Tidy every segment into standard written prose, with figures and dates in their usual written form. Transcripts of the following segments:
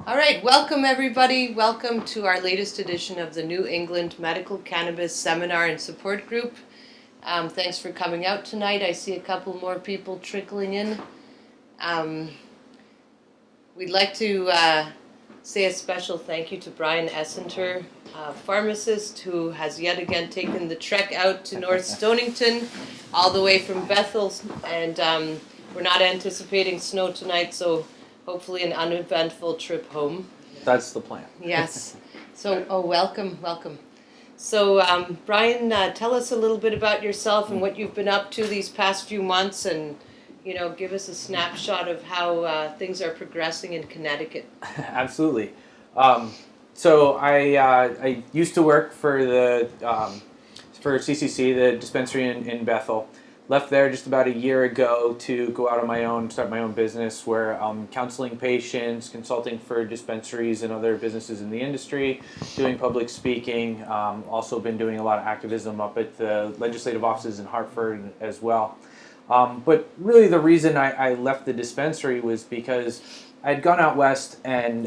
All right, welcome everybody. Welcome to our latest edition of the New England Medical Cannabis Seminar and Support Group. Thanks for coming out tonight. I see a couple more people trickling in. We'd like to say a special thank you to Brian Essenter, Pharmacist, who has yet again taken the trek out to North Stonington, all the way from Bethel, and we're not anticipating snow tonight, so hopefully an uneventful trip home. That's the plan. Yes. So, welcome. So, Brian, tell us a little bit about yourself and what you've been up to these past few months, and give us a snapshot of how things are progressing in Connecticut. Absolutely. So I used to work for the for CCC, the dispensary in Bethel. Left there just about a year ago to go out on my own, start my own business where I'm counseling patients, consulting for dispensaries and other businesses in the industry, doing public speaking. Also been doing a lot of activism up at the legislative offices in Hartford as well. But really the reason I left the dispensary was because I had gone out west and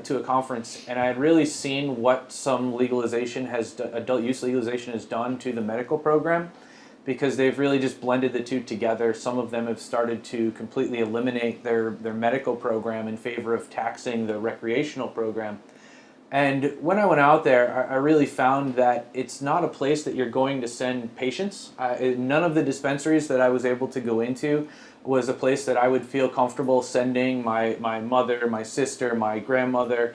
to a conference, and I had really seen what some legalization adult use legalization has done to the medical program, because they've really just blended the two together. Some of them have started to completely eliminate their medical program in favor of taxing the recreational program. And when I went out there, I really found that it's not a place that you're going to send patients. None of the dispensaries that I was able to go into was a place that I would feel comfortable sending my mother, my sister, my grandmother,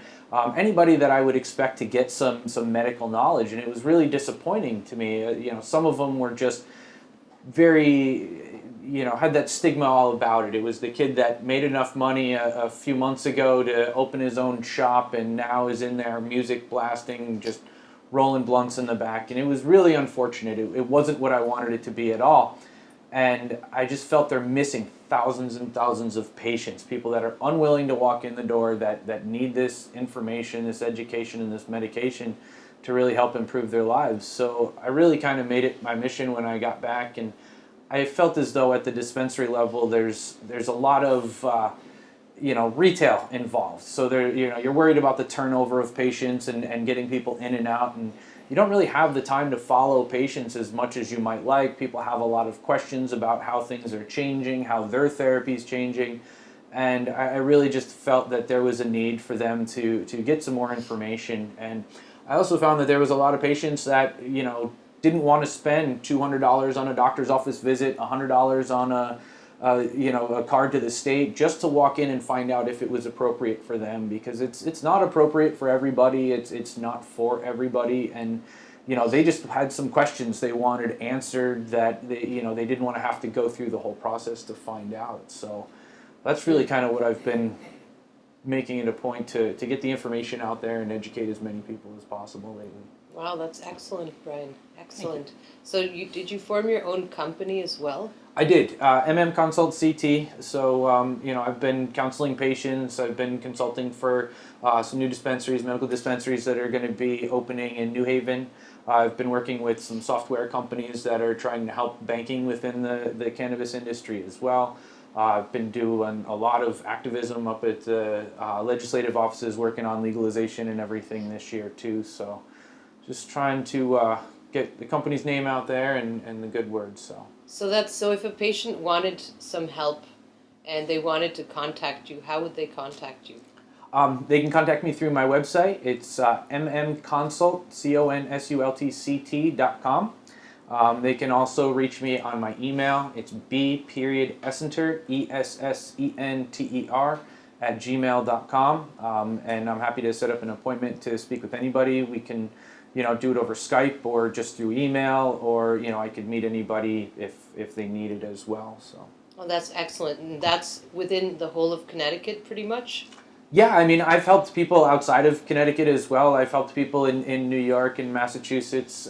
anybody that I would expect to get some medical knowledge. And it was really disappointing to me. Some of them were just very, had that stigma all about it. It was the kid that made enough money a few months ago to open his own shop and now is in there music blasting, just rolling blunts in the back. And it was really unfortunate. It wasn't what I wanted it to be at all. And I just felt they're missing thousands and thousands of patients, people that are unwilling to walk in the door, that need this information, this education, and this medication to really help improve their lives. So I really kind of made it my mission when I got back, and I felt as though at the dispensary level there's a lot of retail involved. So you're worried about the turnover of patients and getting people in and out, and you don't really have the time to follow patients as much as you might like. People have a lot of questions about how things are changing, how their therapy is changing, and I really just felt that there was a need for them to get some more information. And I also found that there was a lot of patients that didn't want to spend $200 on a doctor's office visit, $100 on a card to the state just to walk in and find out if it was appropriate for them, because it's not appropriate for everybody. It's not for everybody, and they just had some questions they wanted answered that they didn't want to have to go through the whole process to find out. So that's really kind of what I've been making it a point to get the information out there and educate as many people as possible lately. Wow, that's excellent, Brian. Excellent. So did you form your own company as well? I did. Consult CT. So, I've been counseling patients. I've been consulting for some new dispensaries, medical dispensaries that are going to be opening in New Haven. I've been working with some software companies that are trying to help banking within the cannabis industry as well. I've been doing a lot of activism up at the legislative offices, working on legalization and everything this year too. So just trying to get the company's name out there and the good word. So if a patient wanted some help and they wanted to contact you, how would they contact you? They can contact me through my website. It's mmconsult, consultct.com. They can also reach me on my email. It's b.essenter, ESSENTER, @gmail.com. And I'm happy to set up an appointment to speak with anybody. We can do it over Skype or just through email, or I could meet anybody if they need it as well. So. Well, that's excellent, and that's within the whole of Connecticut, pretty much. Yeah, I mean, I've helped people outside of Connecticut as well. I've helped people in New York and Massachusetts.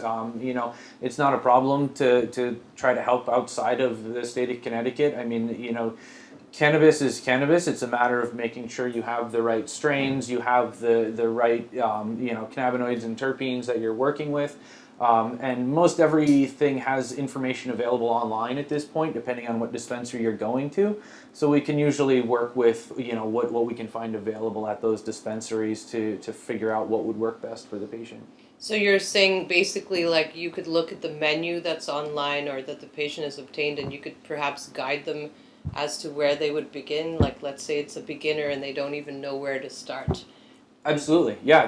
It's not a problem to try to help outside of the state of Connecticut. I mean, cannabis is cannabis. It's a matter of making sure you have the right strains, you have the right cannabinoids and terpenes that you're working with. And most everything has information available online at this point, depending on what dispensary you're going to. So we can usually work with, what we can find available at those dispensaries to figure out what would work best for the patient. So you're saying basically like you could look at the menu that's online or that the patient has obtained and you could perhaps guide them as to where they would begin? Like let's say it's a beginner and they don't even know where to start. Absolutely, yeah.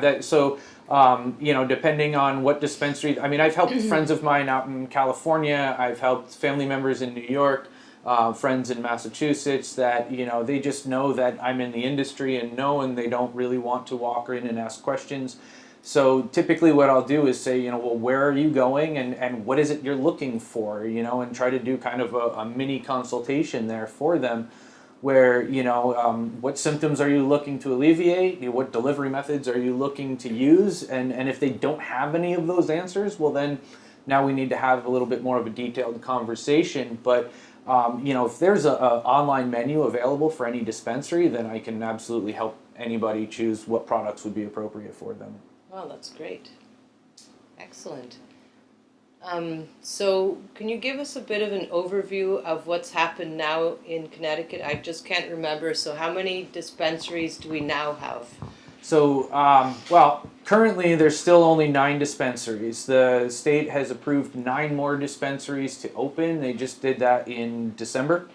Depending on what dispensary. I mean, I've helped friends of mine out in California. I've helped family members in New York, friends in Massachusetts. That they just know that I'm in the industry and they don't really want to walk in and ask questions. So typically, what I'll do is say, well, where are you going, and what is it you're looking for, and try to do kind of a mini consultation there for them. Where, what symptoms are you looking to alleviate? What delivery methods are you looking to use? And if they don't have any of those answers, well then, now we need to have a little bit more of a detailed conversation. But, if there's a online menu available for any dispensary, then I can absolutely help anybody choose what products would be appropriate for them. Wow, that's great. Excellent. So can you give us a bit of an overview of what's happened now in Connecticut? I just can't remember. So how many dispensaries do we now have? So, currently there's still only 9 dispensaries. The state has approved 9 more dispensaries to open. They just did that in December.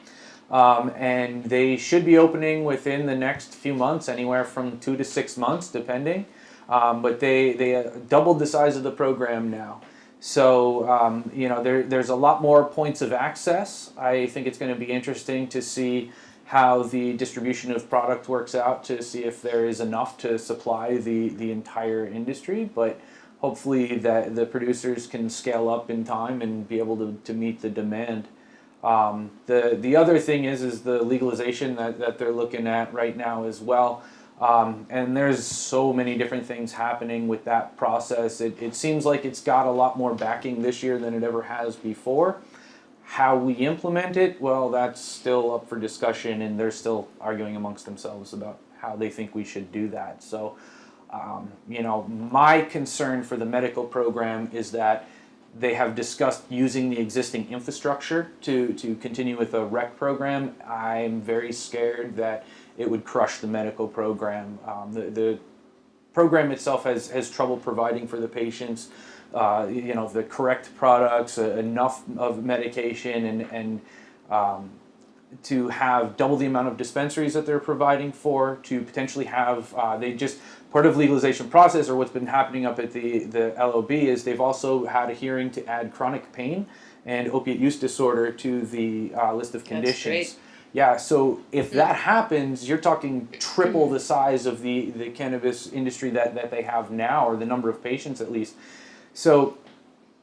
And they should be opening within the next few months, anywhere from 2 to 6 months, depending. But they doubled the size of the program now. So, there's a lot more points of access. I think it's going to be interesting to see how the distribution of product works out, to see if there is enough to supply the entire industry. But hopefully that the producers can scale up in time and be able to meet the demand. The other thing is the legalization that they're looking at right now as well. And there's so many different things happening with that process. It seems like it's got a lot more backing this year than it ever has before. How we implement it, well, that's still up for discussion, and they're still arguing amongst themselves about how they think we should do that. So, my concern for the medical program is that they have discussed using the existing infrastructure to continue with a rec program. I'm very scared that it would crush the medical program. The program itself has trouble providing for the patients, the correct products, enough of medication, and to have double the amount of dispensaries that they're providing for, to potentially have, part of legalization process, or what's been happening up at the LOB, is they've also had a hearing to add chronic pain and opiate use disorder to the list of conditions. That's great. Yeah, so if that happens, you're talking triple the size of the cannabis industry that they have now, or the number of patients at least. So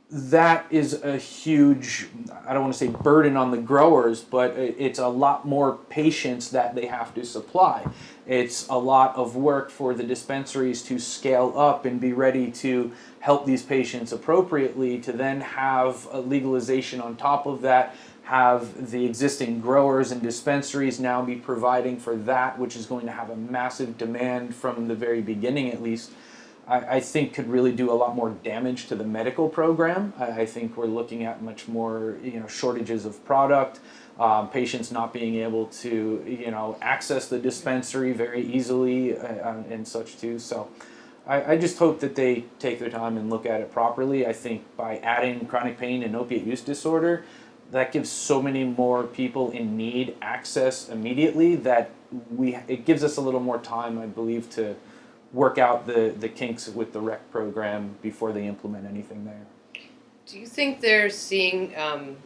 that is a huge, I don't want to say burden on the growers, but it's a lot more patients that they have to supply. It's a lot of work for the dispensaries to scale up and be ready to help these patients appropriately, to then have a legalization on top of that, have the existing growers and dispensaries now be providing for that, which is going to have a massive demand from the very beginning at least. I think could really do a lot more damage to the medical program. I think we're looking at much more, shortages of product, patients not being able to, access the dispensary very easily, and such too. So I just hope that they take their time and look at it properly. I think by adding chronic pain and opiate use disorder, that gives so many more people in need access immediately that it gives us a little more time, I believe, to work out the kinks with the rec program before they implement anything there. Do you think they're seeing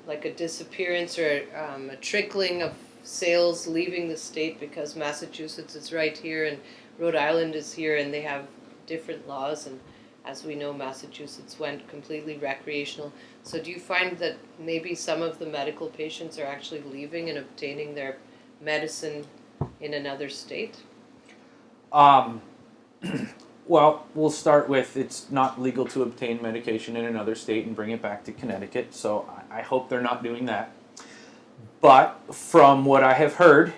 like a disappearance or a trickling of sales leaving the state because Massachusetts is right here and Rhode Island is here and they have different laws, and as we know, Massachusetts went completely recreational. So do you find that maybe some of the medical patients are actually leaving and obtaining their medicine in another state? Well, we'll start with, it's not legal to obtain medication in another state and bring it back to Connecticut, so I hope they're not doing that. But from what I have heard,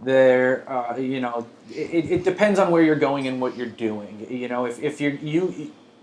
it depends on where you're going and what you're doing. If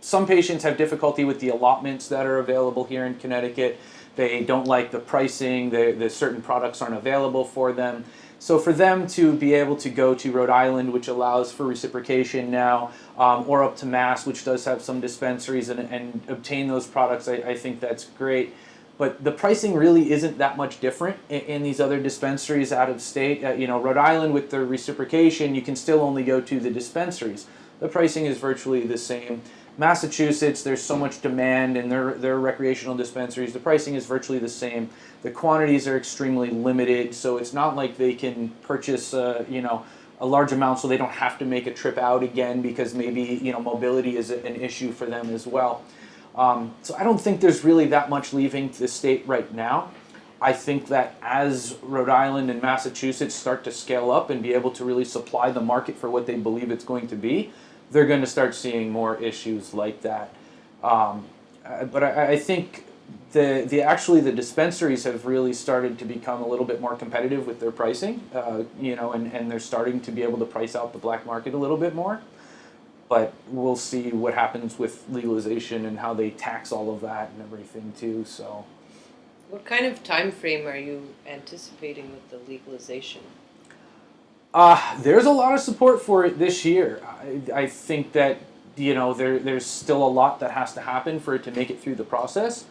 some patients have difficulty with the allotments that are available here in Connecticut. They don't like the pricing, the certain products aren't available for them. So for them to be able to go to Rhode Island, which allows for reciprocation now, or up to Mass, which does have some dispensaries, and obtain those products, I think that's great. But the pricing really isn't that much different in these other dispensaries out of state. Rhode Island with the reciprocation, you can still only go to the dispensaries. The pricing is virtually the same. Massachusetts, there's so much demand in their recreational dispensaries. The pricing is virtually the same. The quantities are extremely limited, so it's not like they can purchase, a large amount, so they don't have to make a trip out again because maybe mobility is an issue for them as well. So I don't think there's really that much leaving the state right now. I think that as Rhode Island and Massachusetts start to scale up and be able to really supply the market for what they believe it's going to be, they're going to start seeing more issues like that. But I think the dispensaries have really started to become a little bit more competitive with their pricing, and they're starting to be able to price out the black market a little bit more. But we'll see what happens with legalization and how they tax all of that and everything too. So, what kind of time frame are you anticipating with the legalization? There's a lot of support for it this year. I think that there's still a lot that has to happen for it to make it through the process,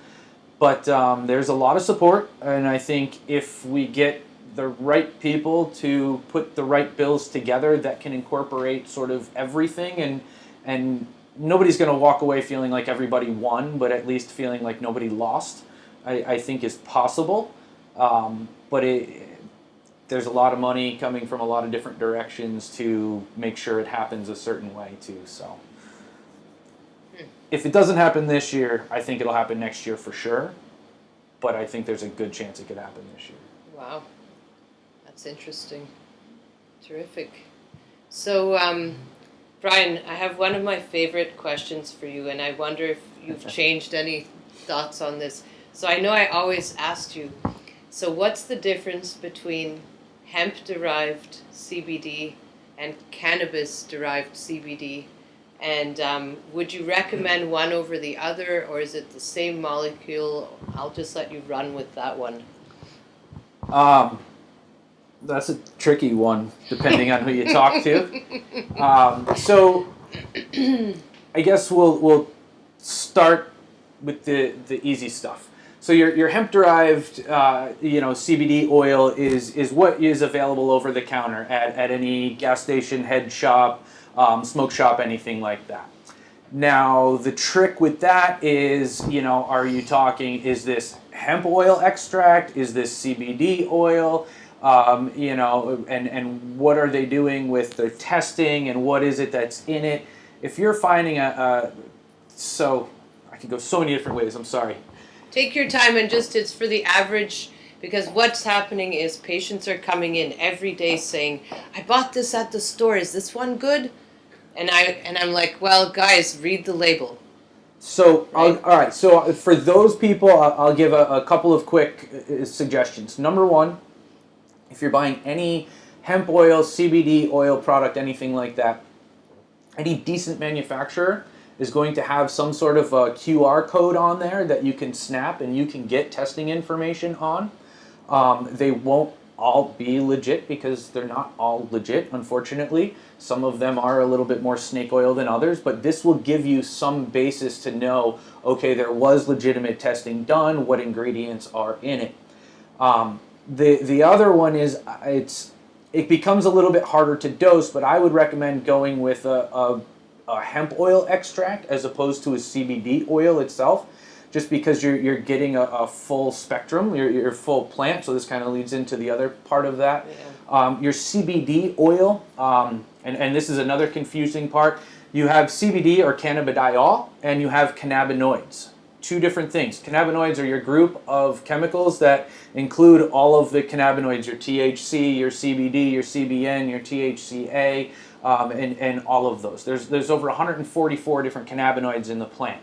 but there's a lot of support, and I think if we get the right people to put the right bills together that can incorporate sort of everything, and nobody's going to walk away feeling like everybody won, but at least feeling like nobody lost, I think is possible. But there's a lot of money coming from a lot of different directions to make sure it happens a certain way too. So if it doesn't happen this year, I think it'll happen next year for sure. But I think there's a good chance it could happen this year. Wow, that's interesting. Terrific. So, Brian, I have one of my favorite questions for you, and I wonder if you've changed any thoughts on this. So I know I always asked you, so what's the difference between hemp-derived CBD and cannabis-derived CBD? And would you recommend one over the other, or is it the same molecule? I'll just let you run with that one. That's a tricky one, depending on who you talk to. So I guess we'll start with the easy stuff. So your hemp-derived, CBD oil is what is available over the counter at any gas station, head shop, smoke shop, anything like that. Now the trick with that is, are you talking? Is this hemp oil extract? Is this CBD oil? And what are they doing with their testing, and what is it that's in it? If you're finding so I could go so many different ways. I'm sorry. Take your time, and it's for the average, because what's happening is patients are coming in every day saying, I bought this at the store, is this one good? And I'm like, well, guys, read the label. So, right? All right, so for those people, I'll give a couple of quick suggestions. Number one, if you're buying any hemp oil, CBD oil product, anything like that, any decent manufacturer is going to have some sort of a QR code on there that you can snap and you can get testing information on. They won't all be legit because they're not all legit, unfortunately. Some of them are a little bit more snake oil than others, but this will give you some basis to know, okay, there was legitimate testing done, what ingredients are in it. The other one is it becomes a little bit harder to dose, but I would recommend going with a hemp oil extract as opposed to a CBD oil itself, just because you're getting a full spectrum, your full plant. So this kind of leads into the other part of that. Yeah. Your CBD oil, and this is another confusing part. You have CBD or cannabidiol, and you have cannabinoids. Two different things. Cannabinoids are your group of chemicals that include all of the cannabinoids, your THC, your CBD, your CBN, your THCA, and all of those. There's over 144 different cannabinoids in the plant.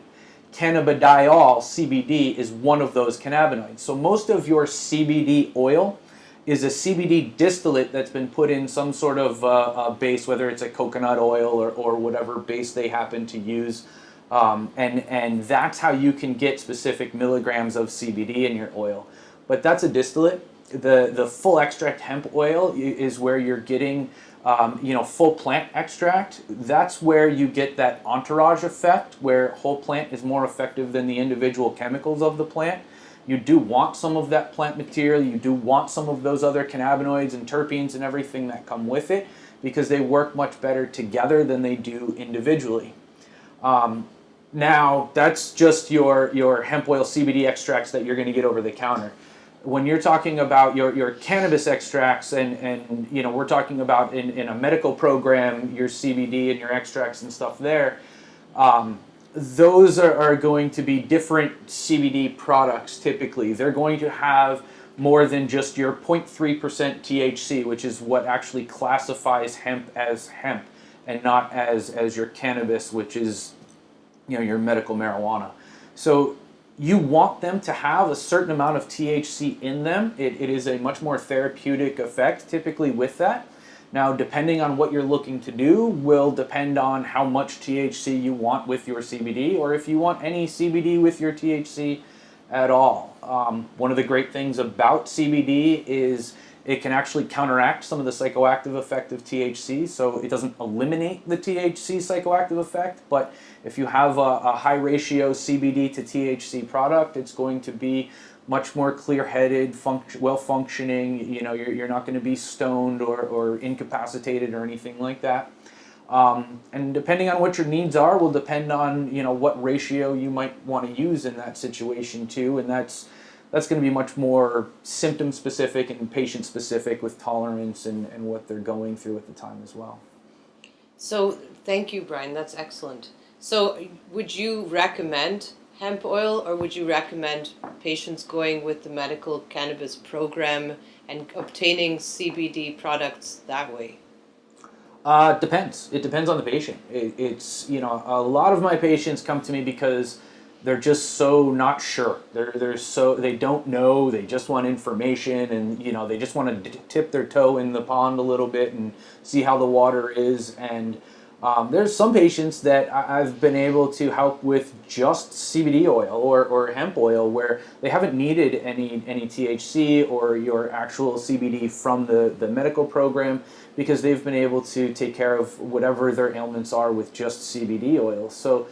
Cannabidiol, CBD, is one of those cannabinoids. So most of your CBD oil is a CBD distillate that's been put in some sort of base, whether it's a coconut oil or whatever base they happen to use. And that's how you can get specific milligrams of CBD in your oil. But that's a distillate. The full extract hemp oil is where you're getting full plant extract. That's where you get that entourage effect, where whole plant is more effective than the individual chemicals of the plant. You do want some of that plant material. You do want some of those other cannabinoids and terpenes and everything that come with it, because they work much better together than they do individually. Now, that's just your hemp oil CBD extracts that you're going to get over the counter. When you're talking about your cannabis extracts, and we're talking about in a medical program, your CBD and your extracts and stuff there, those are going to be different CBD products typically. They're going to have more than just your 0.3% THC, which is what actually classifies hemp as hemp, and not as your cannabis, which is your medical marijuana. So you want them to have a certain amount of THC in them. It is a much more therapeutic effect typically with that. Now, depending on what you're looking to do will depend on how much THC you want with your CBD, or if you want any CBD with your THC at all. One of the great things about CBD is it can actually counteract some of the psychoactive effect of THC, so it doesn't eliminate the THC psychoactive effect, but if you have a high ratio CBD to THC product, it's going to be much more clear-headed, well-functioning. You're not going to be stoned or incapacitated or anything like that. And depending on what your needs are will depend on what ratio you might want to use in that situation too, and that's going to be much more symptom specific and patient specific with tolerance and what they're going through at the time as well. So thank you, Brian. That's excellent. So would you recommend hemp oil, or would you recommend patients going with the medical cannabis program and obtaining CBD products that way? Depends. It depends on the patient. It's a lot of my patients come to me because they're just so not sure. They don't know. They just want information, and they just want to tip their toe in the pond a little bit and see how the water is. And there's some patients that I've been able to help with just CBD oil or hemp oil, where they haven't needed any THC or your actual CBD from the medical program, because they've been able to take care of whatever their ailments are with just CBD oil. So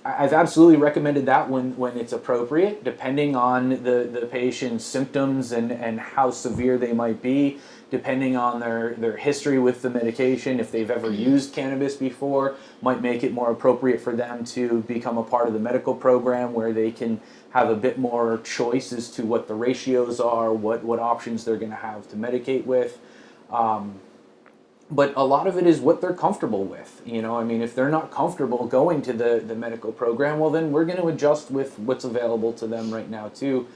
I've absolutely recommended that when it's appropriate, depending on the patient's symptoms and how severe they might be, depending on their history with the medication. If they've ever used cannabis before, might make it more appropriate for them to become a part of the medical program, where they can have a bit more choice as to what the ratios are, what options they're going to have to medicate with. But a lot of it is what they're comfortable with. If they're not comfortable going to the medical program, well, then we're going to adjust with what's available to them right now too.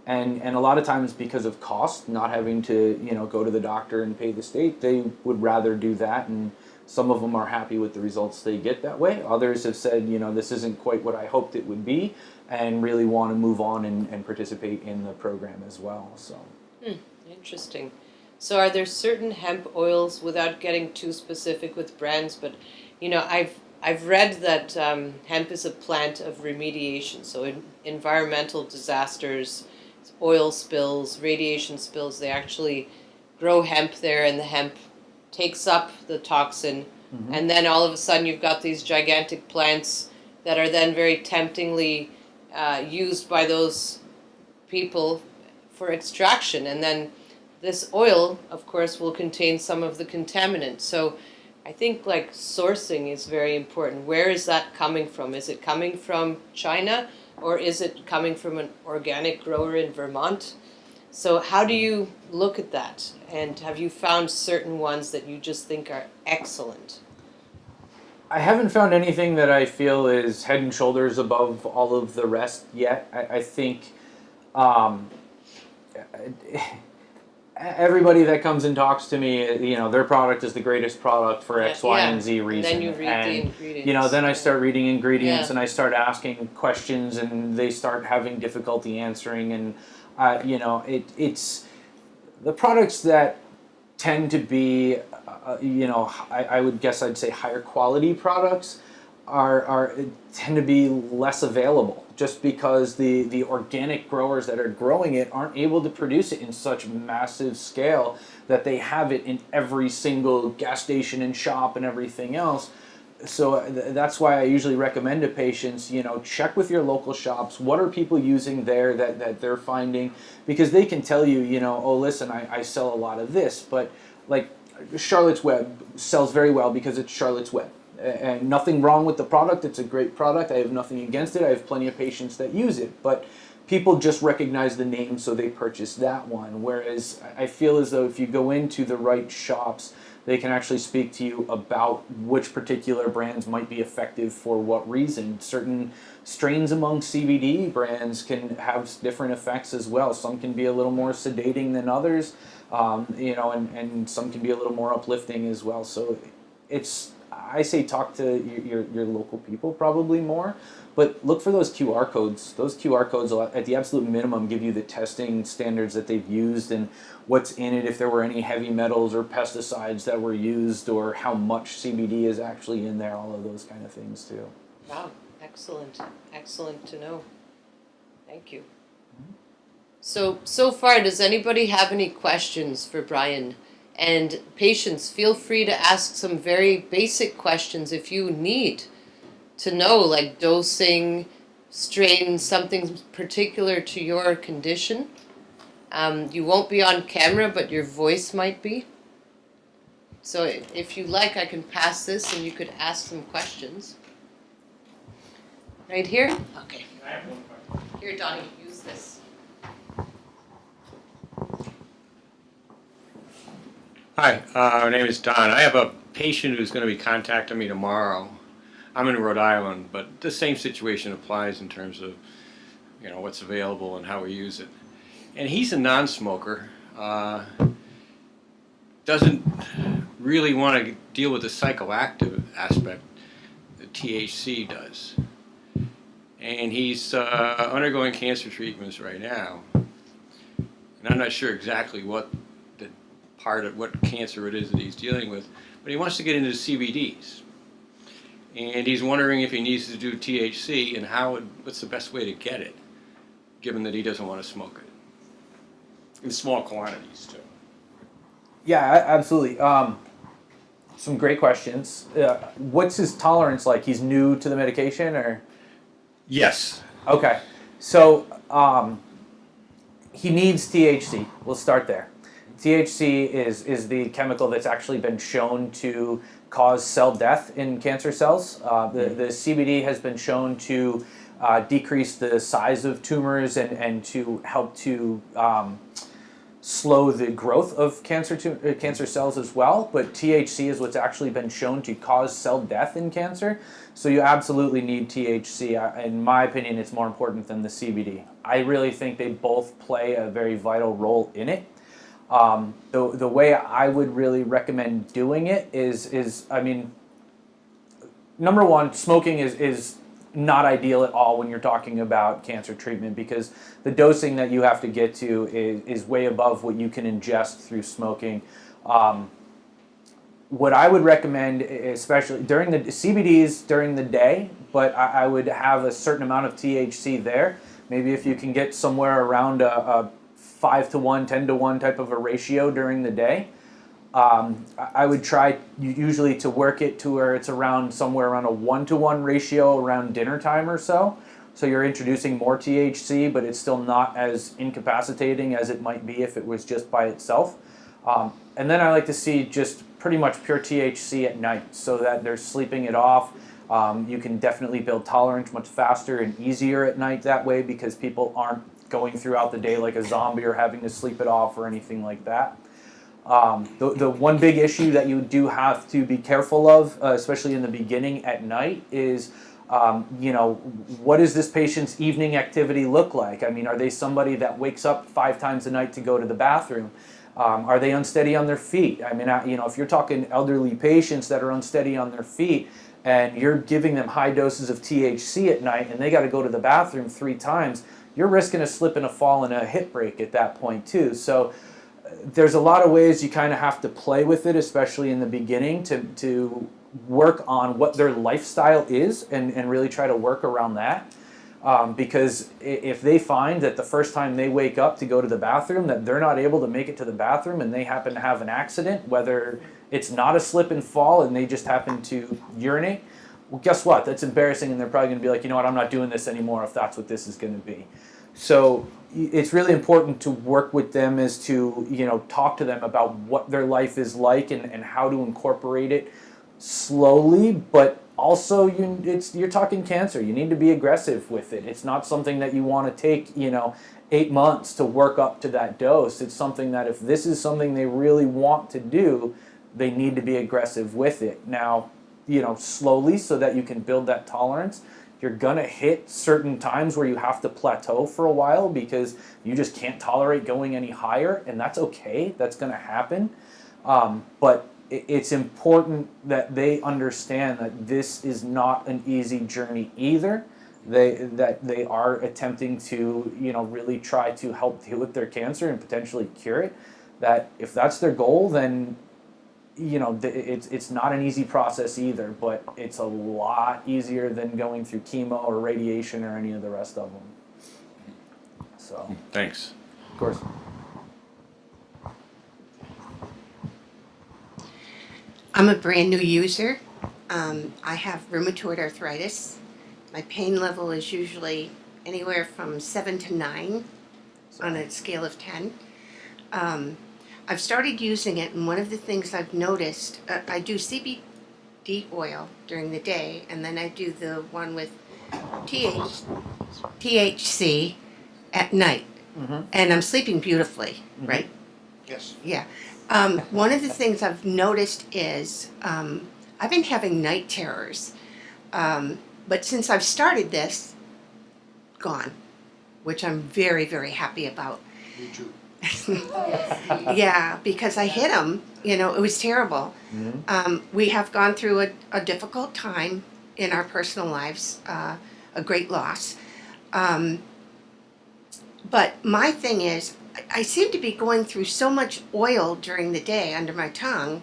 And a lot of times, because of cost, not having to go to the doctor and pay the state, they would rather do that. And some of them are happy with the results they get that way. Others have said, this isn't quite what I hoped it would be, and really want to move on and participate in the program as well. So, Interesting. So are there certain hemp oils, without getting too specific with brands, but I've read that hemp is a plant of remediation. So in environmental disasters, oil spills, radiation spills, they actually grow hemp there, and the hemp takes up the toxin, and then all of a sudden you've got these gigantic plants that are then very temptingly used by those people for extraction, and then this oil, of course, will contain some of the contaminants. So I think sourcing is very important. Where is that coming from? Is it coming from China, or is it coming from an organic grower in Vermont? So how do you look at that? And have you found certain ones that you just think are excellent? I haven't found anything that I feel is head and shoulders above all of the rest yet. I think everybody that comes and talks to me, their product is the greatest product for X, Y, and Z reason. And then you read the ingredients. Then I start reading ingredients, and I start asking questions, and they start having difficulty answering. And it's the products that tend to be, I would guess I'd say higher quality products, are tend to be less available, just because the organic growers that are growing it aren't able to produce it in such massive scale that they have it in every single gas station and shop and everything else. So that's why I usually recommend to patients, check with your local shops. What are people using there that they're finding? Because they can tell you, oh, listen, I sell a lot of this, but like Charlotte's Web sells very well because it's Charlotte's Web. And nothing wrong with the product. It's a great product. I have nothing against it. I have plenty of patients that use it. But people just recognize the name, so they purchase that one. Whereas I feel as though if you go into the right shops, they can actually speak to you about which particular brands might be effective for what reason. Certain strains among CBD brands can have different effects as well. Some can be a little more sedating than others, and some can be a little more uplifting as well. So I say talk to your local people probably more, but look for those QR codes. Those QR codes at the absolute minimum give you the testing standards that they've used and what's in it, if there were any heavy metals or pesticides that were used, or how much CBD is actually in there, all of those kind of things too. Wow, excellent. Excellent to know. Thank you. So far, does anybody have any questions for Brian? And patients, feel free to ask some very basic questions if you need to know, like dosing, strain, something particular to your condition. You won't be on camera, but your voice might be. So if you like, I can pass this and you could ask some questions. Right here? Okay. I have one question. Here, Donnie, use this. Hi, my name is Don. I have a patient who's going to be contacting me tomorrow. I'm in Rhode Island, but the same situation applies in terms of, what's available and how we use it. And he's a non-smoker, doesn't really want to deal with the psychoactive aspect that THC does. And he's undergoing cancer treatments right now. And I'm not sure exactly what cancer it is that he's dealing with, but he wants to get into CBDs. And he's wondering if he needs to do THC and what's the best way to get it, given that he doesn't want to smoke it. In small quantities, too. Yeah, absolutely. Some great questions. What's his tolerance like? He's new to the medication, or? Yes. Okay. So he needs THC. We'll start there. THC is the chemical that's actually been shown to cause cell death in cancer cells. The CBD has been shown to decrease the size of tumors and to help to slow the growth of cancer cells as well. But THC is what's actually been shown to cause cell death in cancer. So you absolutely need THC. In my opinion, it's more important than the CBD. I really think they both play a very vital role in it. The way I would really recommend doing it is number one, smoking is not ideal at all when you're talking about cancer treatment, because the dosing that you have to get to is way above what you can ingest through smoking. What I would recommend, especially during the CBDs during the day, but I would have a certain amount of THC there. Maybe if you can get somewhere around a 5-to-1, 10-to-1 type of a ratio during the day. I would try usually to work it to where it's somewhere around a 1-to-1 ratio around dinner time or so. So you're introducing more THC, but it's still not as incapacitating as it might be if it was just by itself. And then I like to see just pretty much pure THC at night so that they're sleeping it off. You can definitely build tolerance much faster and easier at night that way, because people aren't going throughout the day like a zombie or having to sleep it off or anything like that. The one big issue that you do have to be careful of, especially in the beginning at night, is what does this patient's evening activity look like? I mean, are they somebody that wakes up 5 times a night to go to the bathroom? Are they unsteady on their feet? I mean, if you're talking elderly patients that are unsteady on their feet and you're giving them high doses of THC at night and they got to go to the bathroom 3 times, you're risking a slip and a fall and a hip break at that point too. So there's a lot of ways you kind of have to play with it, especially in the beginning, to work on what their lifestyle is and really try to work around that. Because if they find that the first time they wake up to go to the bathroom that they're not able to make it to the bathroom and they happen to have an accident, whether it's not a slip and fall and they just happen to urinate, well, guess what? That's embarrassing, and they're probably going to be like, you know what, I'm not doing this anymore if that's what this is going to be. So it's really important to work with them as to, talk to them about what their life is like and how to incorporate it slowly, but also you're talking cancer. You need to be aggressive with it. It's not something that you want to take, 8 months to work up to that dose. It's something that if this is something they really want to do, they need to be aggressive with it. Now, slowly so that you can build that tolerance. You're going to hit certain times where you have to plateau for a while because you just can't tolerate going any higher, and that's okay. That's going to happen. But it's important that they understand that this is not an easy journey either. That they are attempting to, really try to help deal with their cancer and potentially cure it. That if that's their goal, then it's not an easy process either, but it's a lot easier than going through chemo or radiation or any of the rest of them. So, Thanks. of course. I'm a brand new user. I have rheumatoid arthritis. My pain level is usually anywhere from 7 to 9 on a scale of 10. I've started using it, and one of the things I've noticed, I do CBD oil during the day, and then I do the one with THC at night, and I'm sleeping beautifully, right? Yes. Yeah. One of the things I've noticed is I've been having night terrors, but since I've started this, gone, which I'm very, very happy about. Me too. Yeah, because I hit him. It was terrible. We have gone through a difficult time in our personal lives, a great loss. But my thing is, I seem to be going through so much oil during the day under my tongue.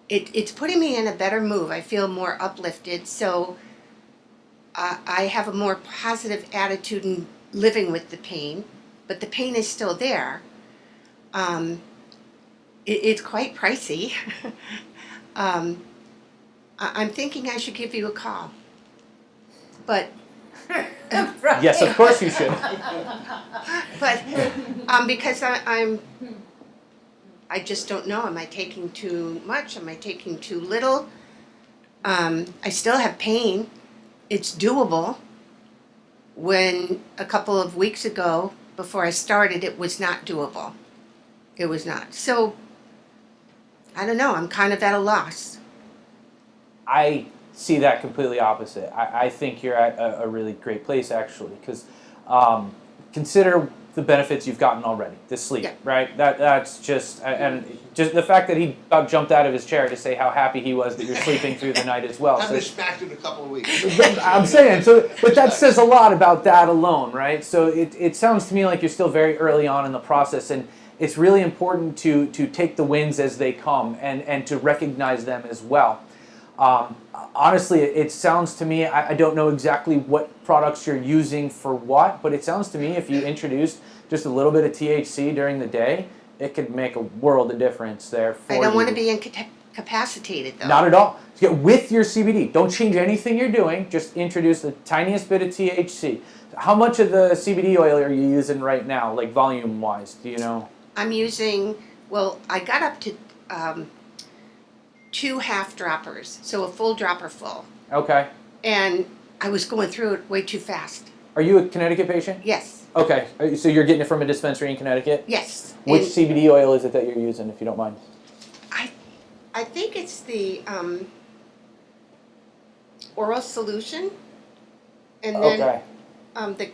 It's putting me in a better mood. I feel more uplifted. So I have a more positive attitude in living with the pain. But the pain is still there. It's quite pricey. I'm thinking I should give you a call. But Yes, of course you should. but because I just don't know. Am I taking too much? Am I taking too little? I still have pain. It's doable. When a couple of weeks ago, before I started, it was not doable. It was not. So, I don't know. I'm kind of at a loss. I see that completely opposite. I think you're at a really great place, actually, because consider the benefits you've gotten already. The sleep, Yeah. right? That's just, and just the fact that he about jumped out of his chair to say how happy he was that you're sleeping through the night as well. I've So been smacked in a couple of weeks. I'm saying, but that says a lot about that alone, right? So it sounds to me like you're still very early on in the process, and it's really important to take the wins as they come and to recognize them as well. Honestly, it sounds to me, I don't know exactly what products you're using for what, but it sounds to me if you introduced just a little bit of THC during the day, it could make a world of difference there for you. I don't want to be incapacitated, though. Not at all. With your CBD, don't change anything you're doing, just introduce the tiniest bit of THC. How much of the CBD oil are you using right now, like volume-wise, do you know? I'm using, I got up to 2 half droppers, so a full dropper full. Okay. And I was going through it way too fast. Are you a Connecticut patient? Yes. Okay, so you're getting it from a dispensary in Connecticut? Yes. Which And CBD oil is it that you're using, if you don't mind? I think it's the oral solution, and then Okay. the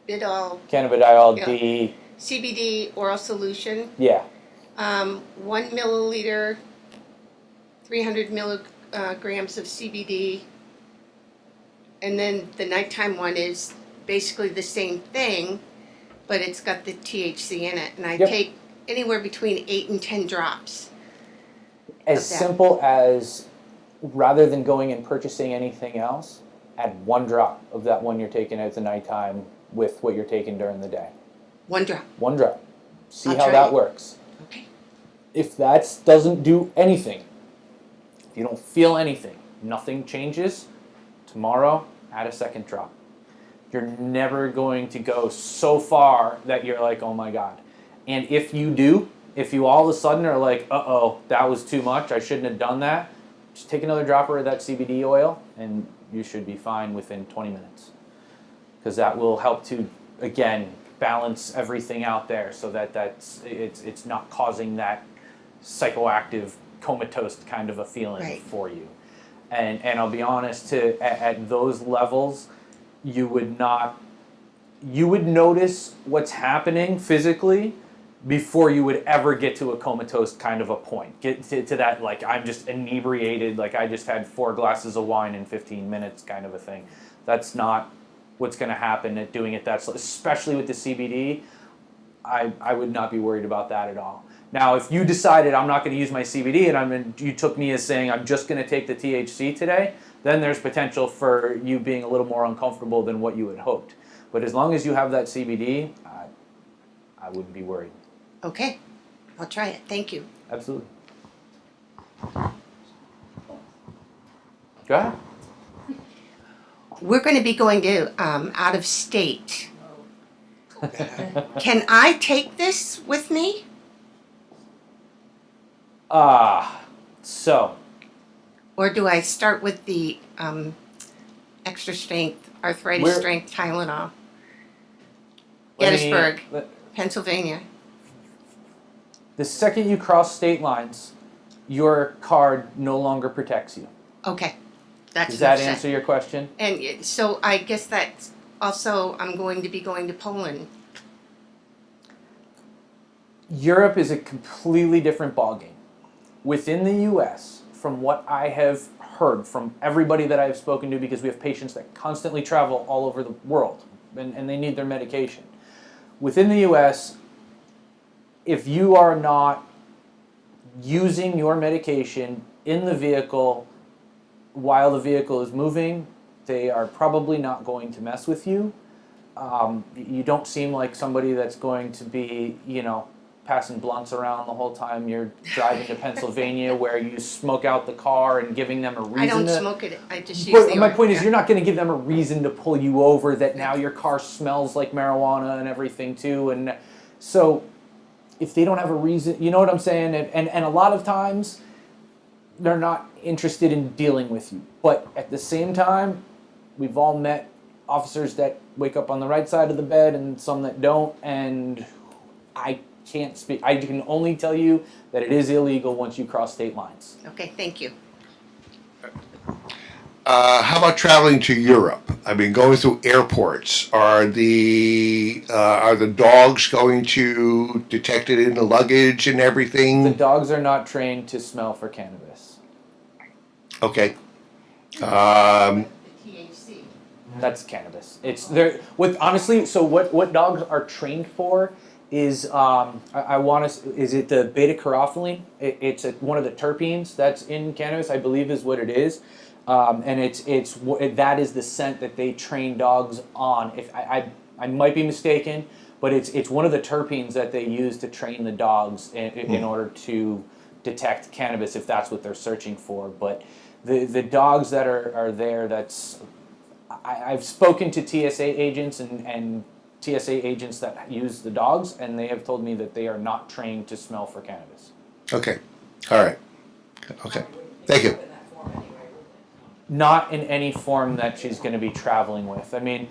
Cannabidiol Yeah. D. CBD oral solution. Yeah. 1 milliliter, 300 milligrams of CBD, and then the nighttime one is basically the same thing, but it's got the THC in it, and I Yep. take anywhere between 8 and 10 drops. As of that. simple as, rather than going and purchasing anything else, add 1 drop of that one you're taking at the nighttime with what you're taking during the day. 1 drop. 1 drop. See I'll how try that it. works. Okay. If that doesn't do anything, if you don't feel anything, nothing changes, tomorrow add a 2nd drop. You're never going to go so far that you're like, oh my God. And if you do, if you all of a sudden are like, uh-oh, that was too much, I shouldn't have done that, just take another dropper of that CBD oil and you should be fine within 20 minutes. Because that will help to, again, balance everything out there so that it's not causing that psychoactive, comatose kind of a feeling Right. for you. And I'll be honest, at those levels, you would notice what's happening physically before you would ever get to a comatose kind of a point. Get to that, like, I'm just inebriated, like I just had 4 glasses of wine in 15 minutes kind of a thing. That's not what's going to happen at doing it that slow, especially with the CBD. I would not be worried about that at all. Now, if you decided I'm not going to use my CBD and you took me as saying I'm just going to take the THC today, then there's potential for you being a little more uncomfortable than what you had hoped. But as long as you have that CBD, I wouldn't be worried. Okay. I'll try it. Thank you. Absolutely. Go ahead. We're going to be going to out of state. Can I take this with me? So Or do I start with the extra strength, arthritis Where- strength Tylenol? let me- Gettysburg, let- Pennsylvania. the second you cross state lines, your card no longer protects you. Okay. That's Does that enough said. answer your question? And so I guess that's also, I'm going to be going to Poland. Europe is a completely different ballgame. Within the US, from what I have heard from everybody that I've spoken to, because we have patients that constantly travel all over the world and they need their medication. Within the US, if you are not using your medication in the vehicle while the vehicle is moving, they are probably not going to mess with you. You don't seem like somebody that's going to be, passing blunts around the whole time you're driving to Pennsylvania, where you smoke out the car and giving them a reason I don't to. smoke it. I just use But the my oil. point is, Yeah. you're not going to give them a reason to pull you over. That now your car smells like marijuana and everything too, and so if they don't have a reason, you know what I'm saying? And a lot of times, they're not interested in dealing with you. But at the same time, we've all met officers that wake up on the right side of the bed and some that don't, and I can't speak. I can only tell you that it is illegal once you cross state lines. Okay, thank you. How about traveling to Europe? I mean, going through airports. Are the dogs going to detect it in the luggage and The everything? dogs are not trained to smell for cannabis. Okay. The THC. That's cannabis. It's there. With honestly, so what dogs are trained for is I want to, is it the beta carotene? It's one of the terpenes that's in cannabis, I believe, is what it is, and that is the scent that they train dogs on. If I might be mistaken, but it's one of the terpenes that they use to train the dogs in order to detect cannabis, if that's what they're searching for. But the dogs that are there, I've spoken to TSA agents and TSA agents that use the dogs, and they have told me that they are not trained to smell for cannabis. Okay. All right. Okay. Thank you. Not in any form that she's going to be traveling with. I mean,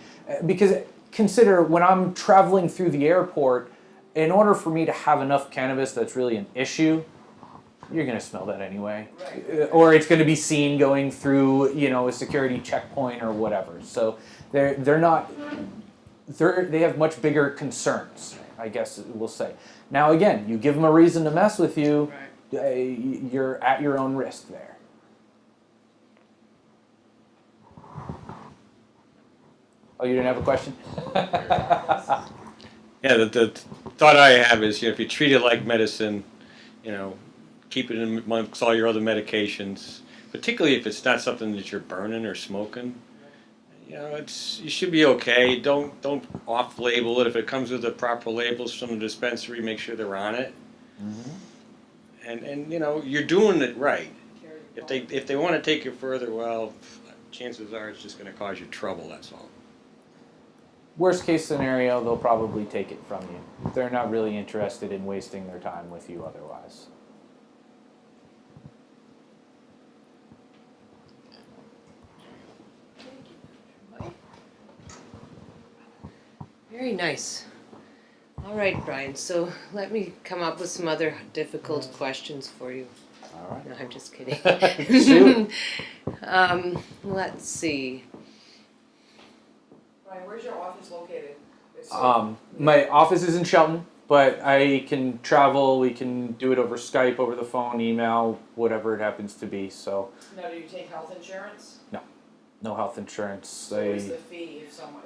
because consider when I'm traveling through the airport, in order for me to have enough cannabis that's really an issue, you're going to smell that anyway. Or it's going to be seen going through, a security checkpoint or whatever. So they have much bigger concerns, I guess we'll say. Now again, you give them a reason to mess with you, you're at your own risk there. Oh, you didn't have a question? Yeah, the thought I have is, if you treat it like medicine, keep it in amongst all your other medications, particularly if it's not something that you're burning or smoking. You know, you should be okay. Don't off-label it. If it comes with the proper labels from the dispensary, make sure they're on it. And you know, you're doing it right. If they want to take it further, well, chances are it's just going to cause you trouble. That's all. Worst case scenario, they'll probably take it from you. They're not really interested in wasting their time with you otherwise. Very nice. All right, Brian. So let me come up with some other difficult questions for you. All right. No, I'm just kidding. Shoot. Let's see. Brian, where's your office located? My office is in Shelton, but I can travel. We can do it over Skype, over the phone, email, whatever it happens to be. So Now, do you take health insurance? no health insurance. So is the fee if someone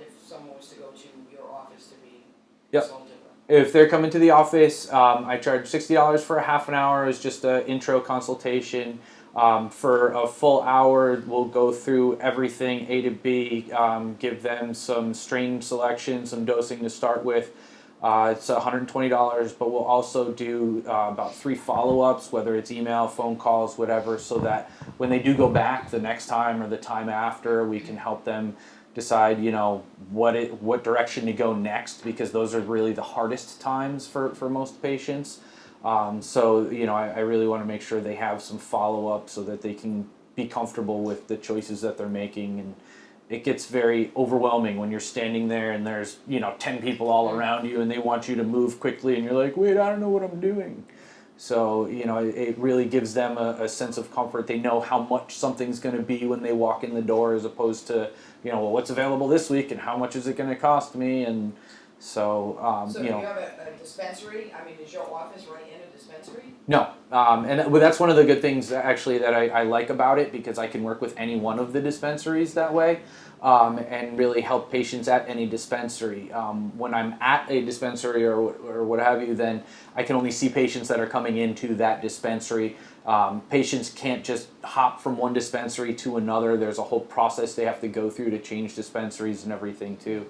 was to go to your office to be Yep. consulted? If they're coming to the office, I charge $60 for a half an hour. It's just an intro consultation. For a full hour, we'll go through everything A to B, give them some strain selection, some dosing to start with. It's $120, but we'll also do about 3 follow-ups, whether it's email, phone calls, whatever, so that when they do go back the next time or the time after, we can help them decide, you know, what direction to go next, because those are really the hardest times for most patients. So, you know, I really want to make sure they have some follow-up so that they can be comfortable with the choices that they're making. And it gets very overwhelming when you're standing there and there's, you know, 10 people all around you and they want you to move quickly and you're like, wait, I don't know what I'm doing. So, you know, it really gives them a sense of comfort. They know how much something's going to be when they walk in the door, as opposed to, you know, well, what's available this week and how much is it going to cost me? And so, So you do know. you have a dispensary? I mean, is your office right in a dispensary? No, and that's one of the good things actually that I like about it, because I can work with any one of the dispensaries that way, and really help patients at any dispensary. When I'm at a dispensary or what have you, then I can only see patients that are coming into that dispensary. Patients can't just hop from one dispensary to another. There's a whole process they have to go through to change dispensaries and everything too.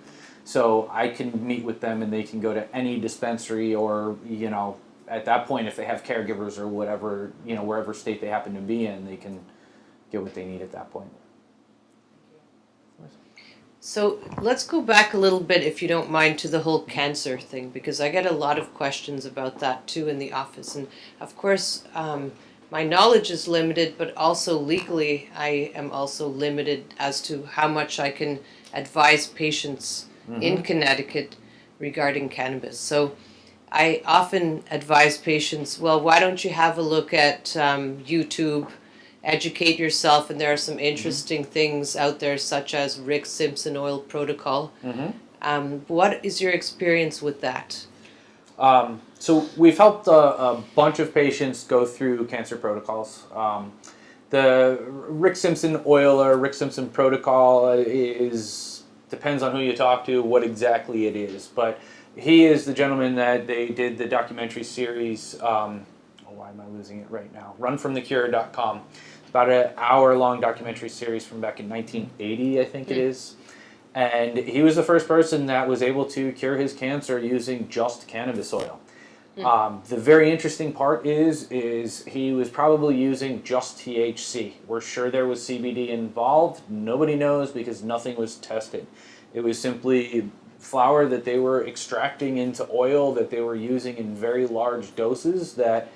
So I can meet with them and they can go to any dispensary, or, you know, at that point, if they have caregivers or whatever, you know, wherever state they happen to be in, they can get what they need at that point. So let's go back a little bit, if you don't mind, to the whole cancer thing, because I get a lot of questions about that too in the office. And of course, my knowledge is limited, but also legally, I am also limited as to how much I can advise patients in Connecticut regarding cannabis. So I often advise patients, well, why don't you have a look at YouTube, educate yourself, and there are some interesting things out there, such as Rick Simpson oil protocol. What is your experience with that? So we've helped a bunch of patients go through cancer protocols. The Rick Simpson oil or Rick Simpson protocol depends on who you talk to, what exactly it is. But he is the gentleman that they did the documentary series, why am I losing it right now? runfromthecure.com. It's about an hour-long documentary series from back in 1980, I think it is. And he was the first person that was able to cure his cancer using just cannabis oil. The very interesting part is he was probably using just THC. We're sure there was CBD involved. Nobody knows, because nothing was tested. It was simply flower that they were extracting into oil that they were using in very large doses, that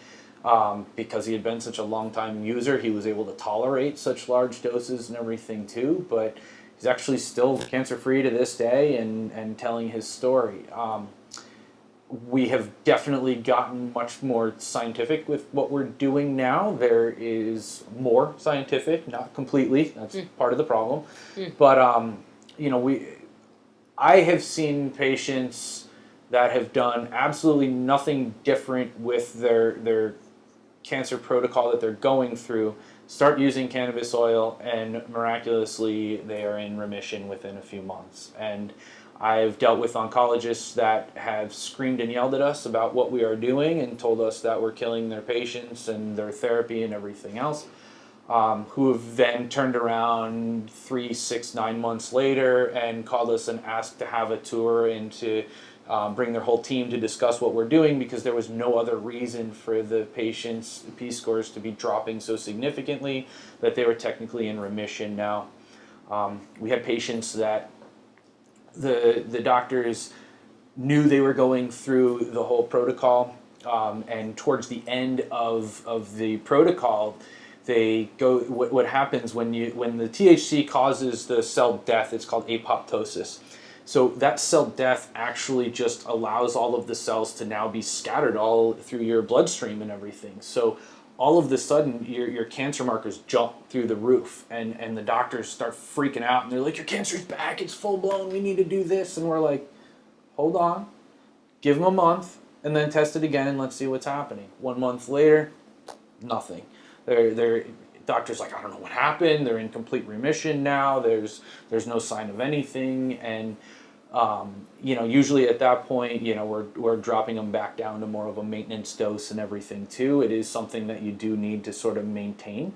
because he had been such a long time user, he was able to tolerate such large doses and everything too. But he's actually still cancer-free to this day and telling his story. We have definitely gotten much more scientific with what we're doing now. There is more scientific, not completely. That's part of the problem. But you know, I have seen patients that have done absolutely nothing different with their cancer protocol that they're going through, start using cannabis oil, and miraculously they are in remission within a few months. And I've dealt with oncologists that have screamed and yelled at us about what we are doing and told us that we're killing their patients and their therapy and everything else, who have then turned around 3, 6, 9 months later and called us and asked to have a tour and to bring their whole team to discuss what we're doing, because there was no other reason for the patients' P-scores to be dropping so significantly that they were technically in remission now. We had patients that the doctors knew they were going through the whole protocol, and towards the end of the protocol, they go. What happens when the THC causes the cell death? It's called apoptosis. So that cell death actually just allows all of the cells to now be scattered all through your bloodstream and everything. So all of a sudden, your cancer markers jump through the roof, and the doctors start freaking out, and they're like, your cancer's back, it's full blown, we need to do this. And we're like, hold on, give them a month, and then test it again, and let's see what's happening. 1 month later, nothing. They're doctor's like, I don't know what happened, they're in complete remission now, there's no sign of anything, and usually at that point, we're dropping them back down to more of a maintenance dose and everything too. It is something that you do need to sort of maintain.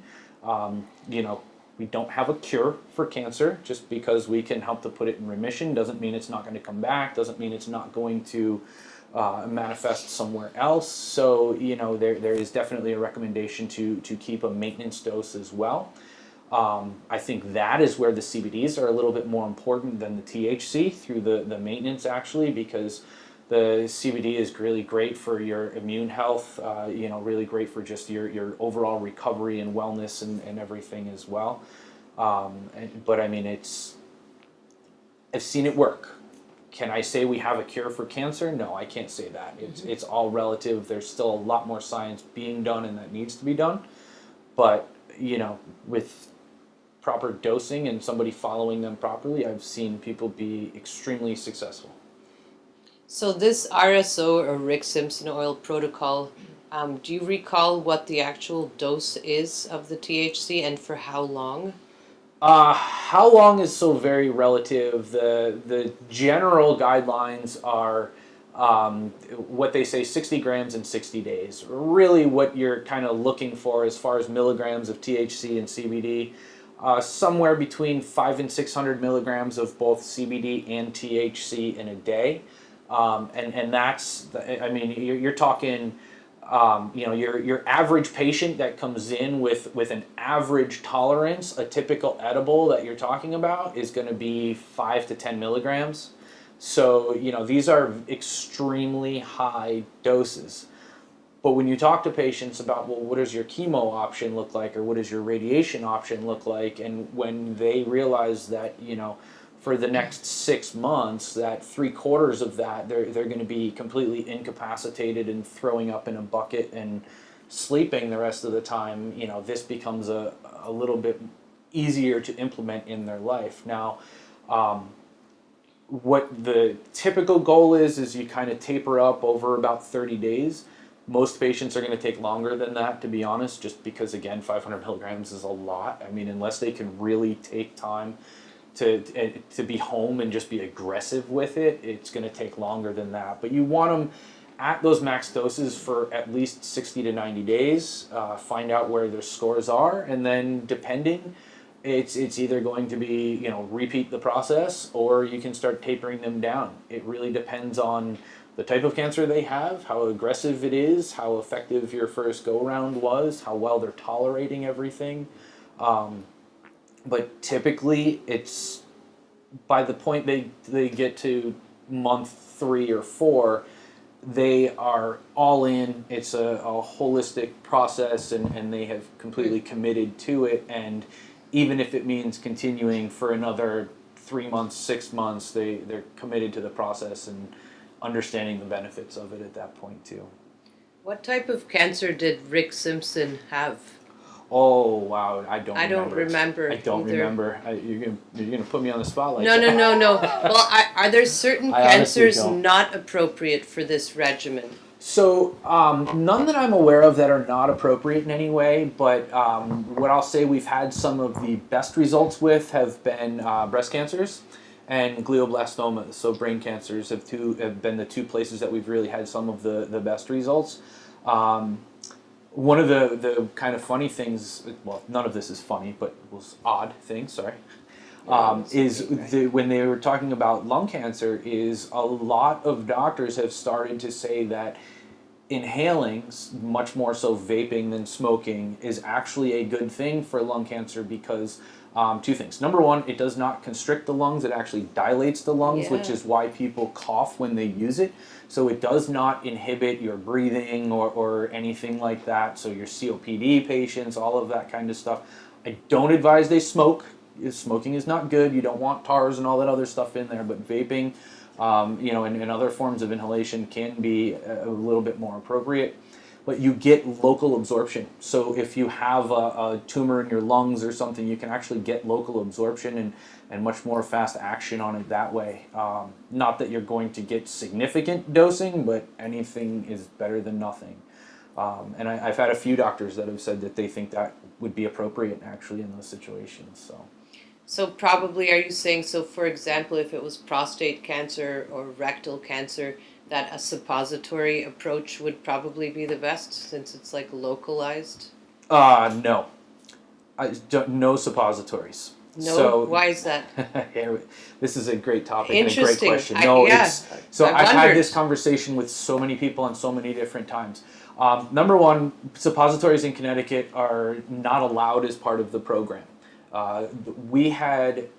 We don't have a cure for cancer. Just because we can help to put it in remission doesn't mean it's not going to come back, doesn't mean it's not going to manifest somewhere else. So, there is definitely a recommendation to keep a maintenance dose as well. I think that is where the CBDs are a little bit more important than the THC through the maintenance, actually, because the CBD is really great for your immune health, really great for just your overall recovery and wellness and everything as well. But I mean, I've seen it work. Can I say we have a cure for cancer? No, I can't say that. It's all relative. There's still a lot more science being done and that needs to be done. But, with proper dosing and somebody following them properly, I've seen people be extremely successful. So this RSO or Rick Simpson oil protocol, do you recall what the actual dose is of the THC and for how long? How long is so very relative. The general guidelines are what they say, 60 grams in 60 days. Really what you're kind of looking for as far as milligrams of THC and CBD, somewhere between 500 and 600 milligrams of both CBD and THC in a day. And that's, you're talking, your average patient that comes in with an average tolerance, a typical edible that you're talking about is going to be 5 to 10 milligrams. So, these are extremely high doses. But when you talk to patients about, well, what does your chemo option look like, or what does your radiation option look like, and when they realize that, for the next 6 months, that 3/4 of that, they're going to be completely incapacitated and throwing up in a bucket and sleeping the rest of the time, this becomes a little bit easier to implement in their life. Now, what the typical goal is you kind of taper up over about 30 days. Most patients are going to take longer than that, to be honest, just because, again, 500 milligrams is a lot. I mean, unless they can really take time to be home and just be aggressive with it, it's going to take longer than that. But you want them at those max doses for at least 60 to 90 days, find out where their scores are, and then depending, it's either going to be, repeat the process, or you can start tapering them down. It really depends on the type of cancer they have, how aggressive it is, how effective your first go-around was, how well they're tolerating everything. But typically, it's by the point they get to month 3 or 4, they are all in. It's a holistic process, and they have completely committed to it. And even if it means continuing for another 3 months, 6 months, they're committed to the process and understanding the benefits of it at that point too. What type of cancer did Rick Simpson have? Oh wow, I don't remember. I don't either. remember. You're gonna put me on the spotlight. No. Well, are there certain I honestly cancers don't. not appropriate for this regimen? So none that I'm aware of that are not appropriate in any way, but what I'll say we've had some of the best results with have been breast cancers. and glioblastomas, so brain cancers, have been the two places that we've really had some of the best results. One of the kind of funny things, well, none of this is funny, but was odd things, sorry, when they were talking about lung cancer, is a lot of doctors have started to say that inhaling, much more so vaping than smoking, is actually a good thing for lung cancer because two things. Number one, it does not constrict the lungs, it actually dilates the lungs, which Yeah. is why people cough when they use it. So it does not inhibit your breathing or anything like that. So your COPD patients, all of that kind of stuff. I don't advise they smoke. Smoking is not good. You don't want tars and all that other stuff in there, but vaping, and other forms of inhalation can be a little bit more appropriate. But you get local absorption. So if you have a tumor in your lungs or something, you can actually get local absorption and much more fast action on it that way. Not that you're going to get significant dosing, but anything is better than nothing. And I've had a few doctors that have said that they think that would be appropriate actually in those situations. So probably, are you saying, so for example, if it was prostate cancer or rectal cancer, that a suppository approach would probably be the best since it's like localized? No. No suppositories. No? So, Why is that? this is a great topic and a great Interesting. question. I've had wondered. this conversation with so many people on so many different times. Number one, suppositories in Connecticut are not allowed as part of the program. We had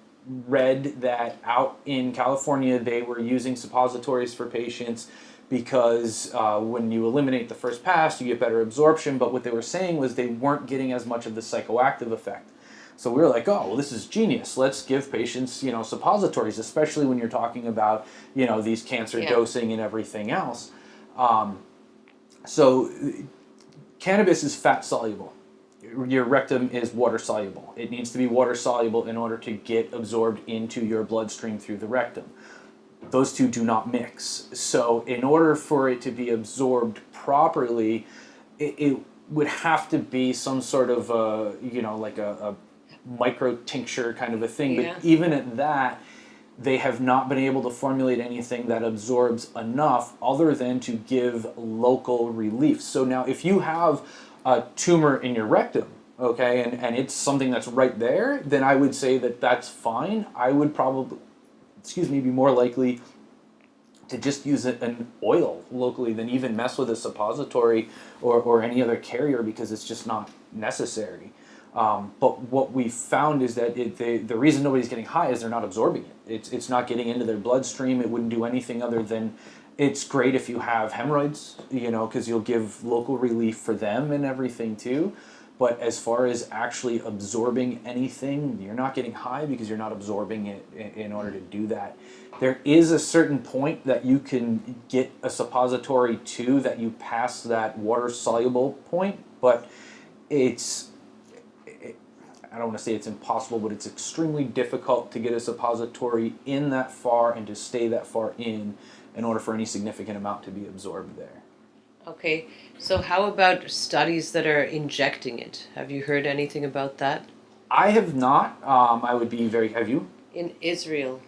read that out in California they were using suppositories for patients because when you eliminate the first pass you get better absorption, but what they were saying was they weren't getting as much of the psychoactive effect. So we were like, oh, well, this is genius. Let's give patients, suppositories, especially when you're talking about, these cancer dosing and everything else. So cannabis is fat soluble. Your rectum is water soluble. It needs to be water soluble in order to get absorbed into your bloodstream through the rectum. Those two do not mix. So in order for it to be absorbed properly, it would have to be some sort of like a micro tincture kind of a thing. Yeah. But even at that, they have not been able to formulate anything that absorbs enough other than to give local relief. So now if you have a tumor in your rectum, okay, and it's something that's right there, then I would say that that's fine. I would probably, be more likely to just use an oil locally than even mess with a suppository or any other carrier because it's just not necessary. But what we found is that the reason nobody's getting high is they're not absorbing it. It's not getting into their bloodstream. It wouldn't do anything other than, it's great if you have hemorrhoids, because you'll give local relief for them and everything too. But as far as actually absorbing anything, you're not getting high because you're not absorbing it in order to do that. There is a certain point that you can get a suppository to that you pass that water-soluble point, but I don't want to say it's impossible, but it's extremely difficult to get a suppository in that far and to stay that far in order for any significant amount to be absorbed there. Okay, so how about studies that are injecting it? Have you heard anything about that? I have not. I would be have you? In Israel,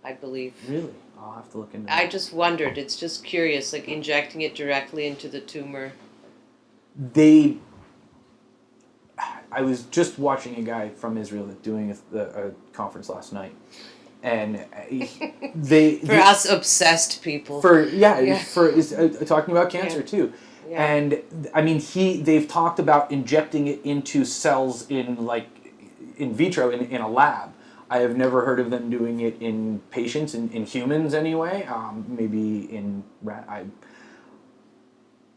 I believe. Really? I'll have to look into I that. just wondered, it's just curious, like injecting it directly into the tumor. I was just watching a guy from Israel doing a conference last night, and For us obsessed people. talking about cancer too. Yeah. And I mean, they've talked about injecting it into cells in vitro in a lab. I have never heard of them doing it in patients, in humans anyway. Maybe in rat.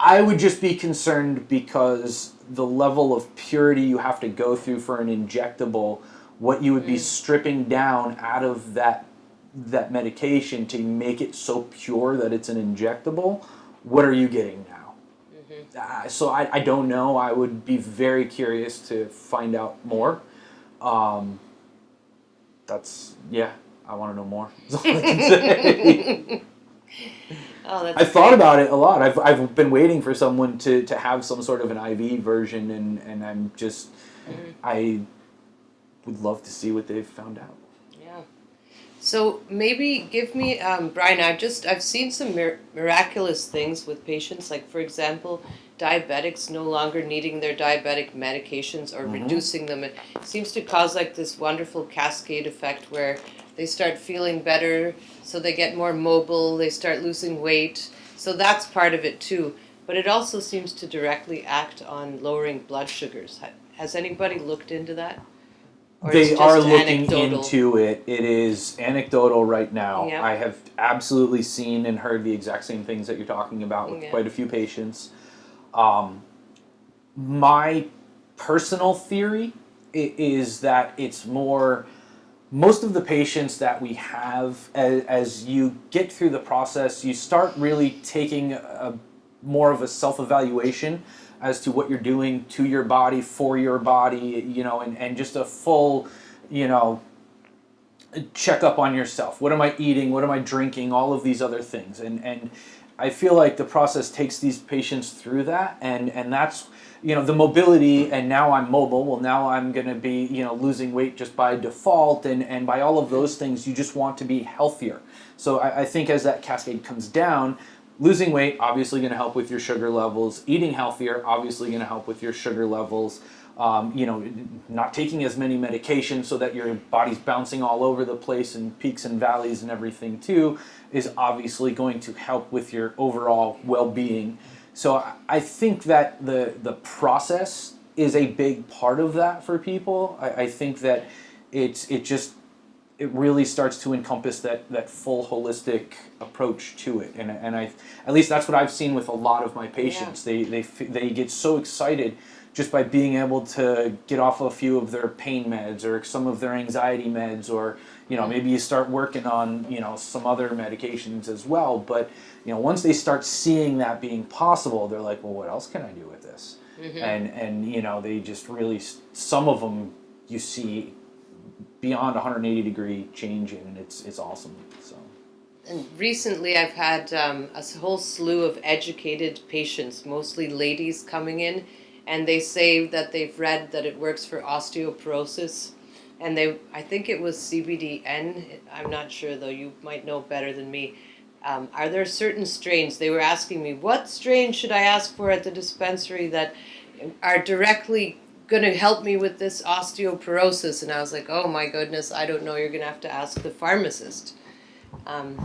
I would just be concerned because the level of purity you have to go through for an injectable, what you would be stripping down out of that medication to make it so pure that it's an injectable, what are you getting now? Mm-hmm. So I don't know. I would be very curious to find out more. I want to know more. That's all I can say. Oh, that's I've thought about it a lot. I've been waiting for someone to have some sort of an IV version, and I'm just, I would love to see what they've found out. Yeah. So maybe give me, Brian, I've seen some miraculous things with patients, like for example, diabetics no longer needing their diabetic medications or reducing them. It seems to cause like this wonderful cascade effect where they start feeling better, so they get more mobile, they start losing weight. So that's part of it too. But it also seems to directly act on lowering blood sugars. Has anybody looked into that? Or They it's are just looking anecdotal? into it. It is anecdotal right now. Yep. I have absolutely seen and heard the exact same things that you're talking about with Yeah. quite a few patients. My personal theory is that it's more, most of the patients that we have, as you get through the process, you start really taking more of a self-evaluation as to what you're doing to your body, for your body, and just a full, check up on yourself. What am I eating? What am I drinking? All of these other things. And I feel like the process takes these patients through that, and that's, the mobility, and now I'm mobile. Well, now I'm going to be, losing weight just by default, and by all of those things, you just want to be healthier. So I think as that cascade comes down, losing weight, obviously going to help with your sugar levels. Eating healthier, obviously going to help with your sugar levels. Not taking as many medications so that your body's bouncing all over the place and peaks and valleys and everything too is obviously going to help with your overall well-being. So I think that the process is a big part of that for people. I think that it really starts to encompass that full holistic approach to it, and I, at least that's what I've seen with a lot of my patients. Yeah. They get so excited just by being able to get off a few of their pain meds or some of their anxiety meds, or maybe you start working on some other medications as well. But once they start seeing that being possible, they're like, well, what else can I do with this? And they just really, some of them you see beyond 180-degree change in, and it's awesome. So. And recently I've had a whole slew of educated patients, mostly ladies, coming in, and they say that they've read that it works for osteoporosis, and I think it was CBDN, I'm not sure though, you might know better than me. Are there certain strains, they were asking me, what strain should I ask for at the dispensary that are directly going to help me with this osteoporosis? And I was like, oh my goodness, I don't know, you're going to have to ask the pharmacist.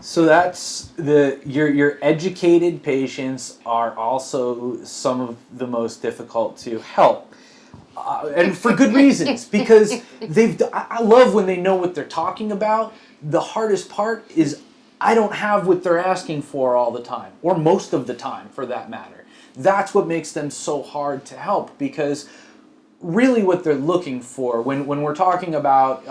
So that's your educated patients are also some of the most difficult to help, and for good reasons, because I love when they know what they're talking about. The hardest part is I don't have what they're asking for all the time, or most of the time for that matter. That's what makes them so hard to help, because really what they're looking for when we're talking about,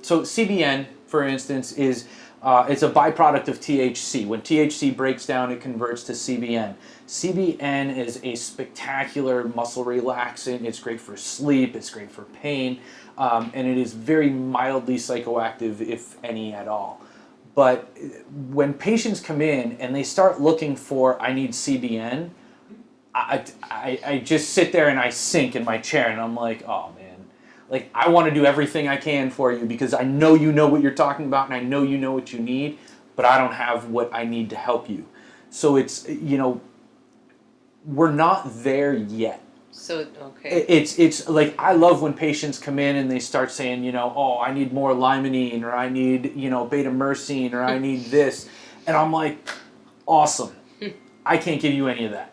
so CBN, for instance, is it's a byproduct of THC. When THC breaks down, it converts to CBN. CBN is a spectacular muscle relaxant. It's great for sleep. It's great for pain. And it is very mildly psychoactive, if any at all. But when patients come in and they start looking for, I need CBN, I just sit there and I sink in my chair and I'm like, oh man. Like, I want to do everything I can for you because I know you know what you're talking about and I know you know what you need, but I don't have what I need to help you. So it's, we're not there yet. So, okay. It's like, I love when patients come in and they start saying, oh, I need more limonene, or I need, beta-myrcene, or I need this. And I'm like, awesome. I can't give you any of that.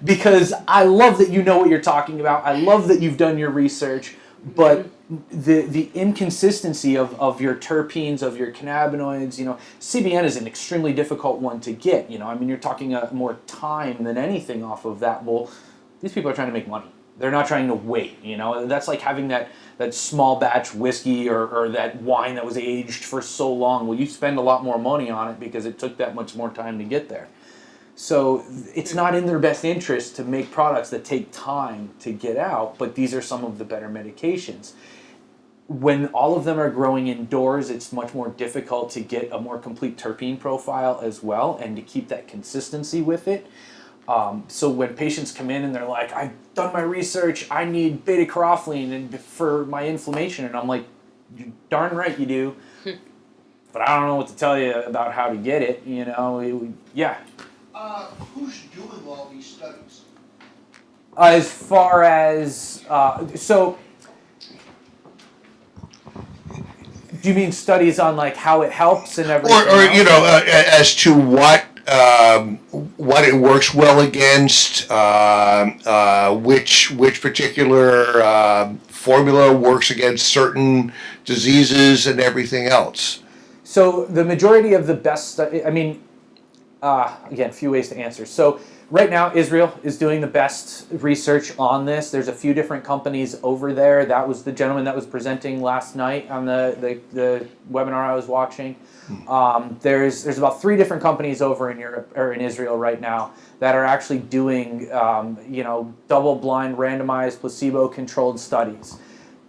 Because I love that you know what you're talking about. I love that you've done your research, but the inconsistency of your terpenes, of your cannabinoids, CBN is an extremely difficult one to get. You're talking more time than anything off of that. Well, these people are trying to make money. They're not trying to wait. That's like having that small batch whiskey or that wine that was aged for so long. Well, you spend a lot more money on it because it took that much more time to get there. So it's not in their best interest to make products that take time to get out, but these are some of the better medications. When all of them are growing indoors, it's much more difficult to get a more complete terpene profile as well, and to keep that consistency with it. So when patients come in and they're like, I've done my research, I need beta-carophylline for my inflammation, and I'm like, you're darn right you do. but I don't know what to tell you about how to get it. Yeah. Who's doing all these studies? As far as so. Do you mean studies on like how it helps and everything? Or else? as to what it works well against, which particular formula works against certain diseases and everything else. So the majority of the best, again, a few ways to answer. So right now, Israel is doing the best research on this. There's a few different companies over there. That was the gentleman that was presenting last night on the webinar I was watching. There's about 3 different companies over in Europe or in Israel right now that are actually doing double-blind, randomized, placebo-controlled studies.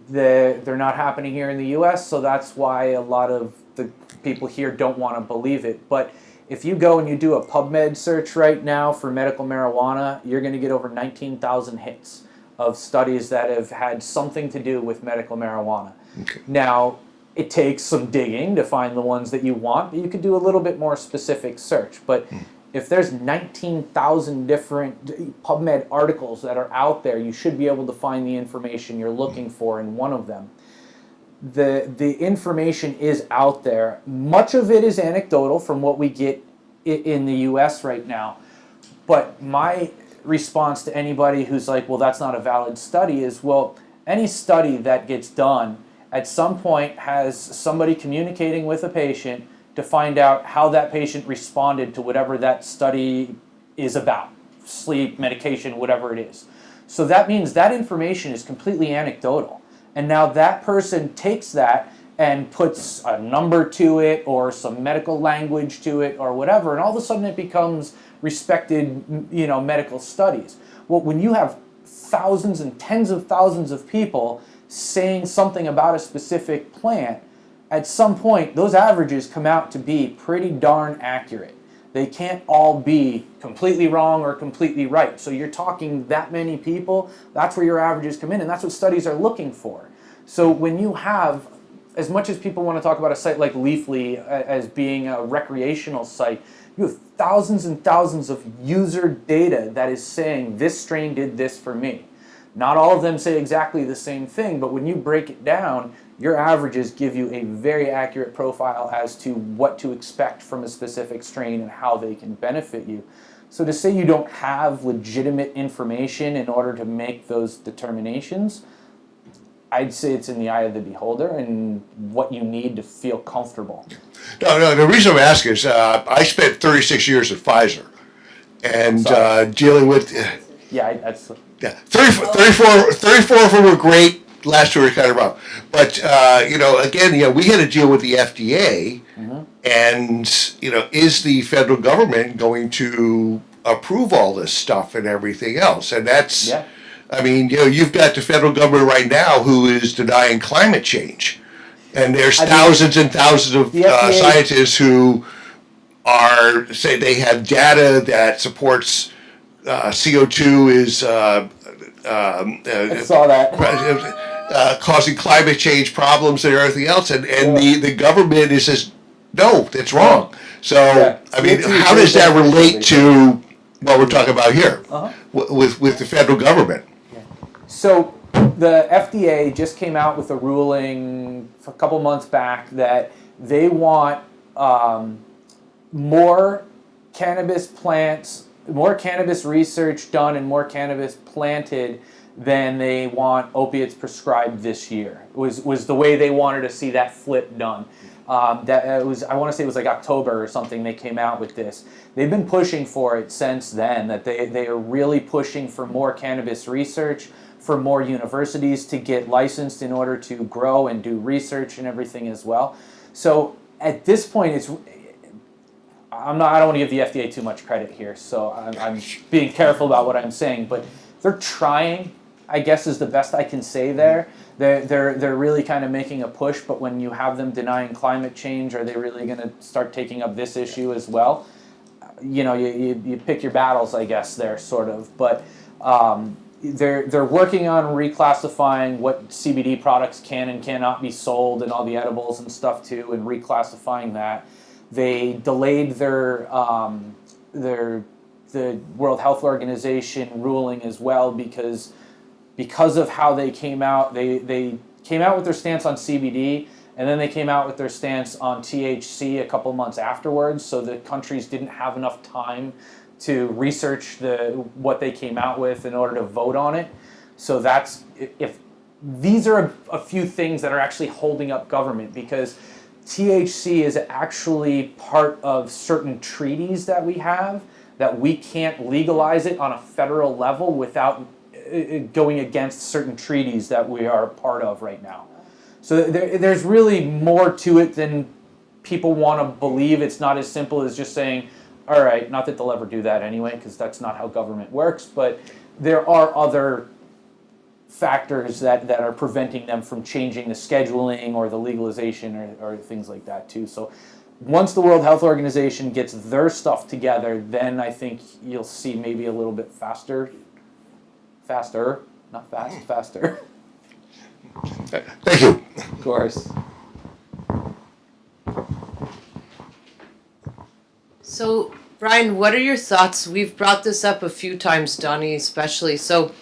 They're not happening here in the U.S., so that's why a lot of the people here don't want to believe it. But if you go and you do a PubMed search right now for medical marijuana, you're going to get over 19,000 hits of studies that have had something to do with medical marijuana. Okay. Now, it takes some digging to find the ones that you want, but you could do a little bit more specific search. But if there's 19,000 different PubMed articles that are out there, you should be able to find the information you're looking for in one of them. The information is out there. Much of it is anecdotal from what we get in the US right now. But my response to anybody who's like, well, that's not a valid study is, well, any study that gets done at some point has somebody communicating with a patient to find out how that patient responded to whatever that study is about, sleep, medication, whatever it is. So that means that information is completely anecdotal. And now that person takes that and puts a number to it or some medical language to it or whatever, and all of a sudden it becomes respected, medical studies. Well, when you have thousands and tens of thousands of people saying something about a specific plant, at some point those averages come out to be pretty darn accurate. They can't all be completely wrong or completely right. So you're talking that many people, that's where your averages come in, and that's what studies are looking for. So when you have, as much as people want to talk about a site like Leafly as being a recreational site, you have thousands and thousands of user data that is saying this strain did this for me. Not all of them say exactly the same thing, but when you break it down, your averages give you a very accurate profile as to what to expect from a specific strain and how they can benefit you. So to say you don't have legitimate information in order to make those determinations, I'd say it's in the eye of the beholder and what you need to feel comfortable. No, the reason I'm asking is I spent 36 years at Pfizer and dealing with... that's... Yeah, 34 of them were great. Last 2 were kind of rough. But, again, we had to deal with the FDA. Mm-hmm. And, is the federal government going to approve all this stuff and everything else? And that's, you've got the federal government right now who is denying climate change. And there's thousands and thousands of scientists who say they have data that supports CO2 is I saw that. Causing climate change problems and everything else, and the government says no, that's wrong. So how does that relate to what we're talking about here with the federal government? So the FDA just came out with a ruling a couple months back that they want more cannabis plants, more cannabis research done and more cannabis planted than they want opiates prescribed this year. Was the way they wanted to see that flip done. I want to say it was like October or something they came out with this. They've been pushing for it since then, that they are really pushing for more cannabis research, for more universities to get licensed in order to grow and do research and everything as well. So at this point, I don't want to give the FDA too much credit here, so I'm being careful about what I'm saying, but they're trying, I guess is the best I can say there. They're really kind of making a push, but when you have them denying climate change, are they really going to start taking up this issue as well? You pick your battles, I guess, there, sort of. But they're working on reclassifying what CBD products can and cannot be sold, and all the edibles and stuff too, and reclassifying that. They delayed the World Health Organization ruling as well because of how they came out. They came out with their stance on CBD, and then they came out with their stance on THC a couple months afterwards. So the countries didn't have enough time to research what they came out with in order to vote on it. So that's if these are a few things that are actually holding up government, because THC is actually part of certain treaties that we have, that we can't legalize it on a federal level without going against certain treaties that we are part of right now. So there's really more to it than people want to believe. It's not as simple as just saying, all right, not that they'll ever do that anyway, because that's not how government works, but there are other factors that are preventing them from changing the scheduling or the legalization or things like that too. So once the World Health Organization gets their stuff together, then I think you'll see maybe a little bit faster, not fast, faster. Thank you. Of course. So, Brian, what are your thoughts? We've brought this up a few times, Donnie especially. So,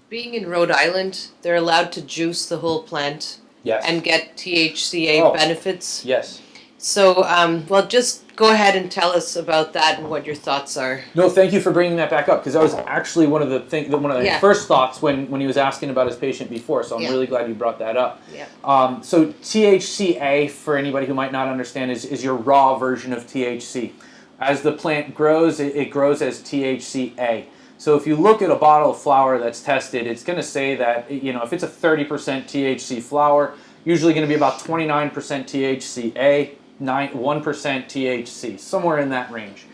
being in Rhode Island, they're allowed to juice the whole plant Yes. and get THCA Oh. benefits. Yes. So, well, just go ahead and tell us about that and what your thoughts are. No, thank you for bringing that back up, because that was actually one of the Yeah. first thoughts when he was asking about his patient before. So I'm Yeah. really glad you brought that up. Yeah. So THCA, for anybody who might not understand, is your raw version of THC. As the plant grows, it grows as THCA. So if you look at a bottle of flower that's tested, it's going to say that, if it's a 30% THC flower, usually going to be about 29% THCA, 1% THC, somewhere in that range.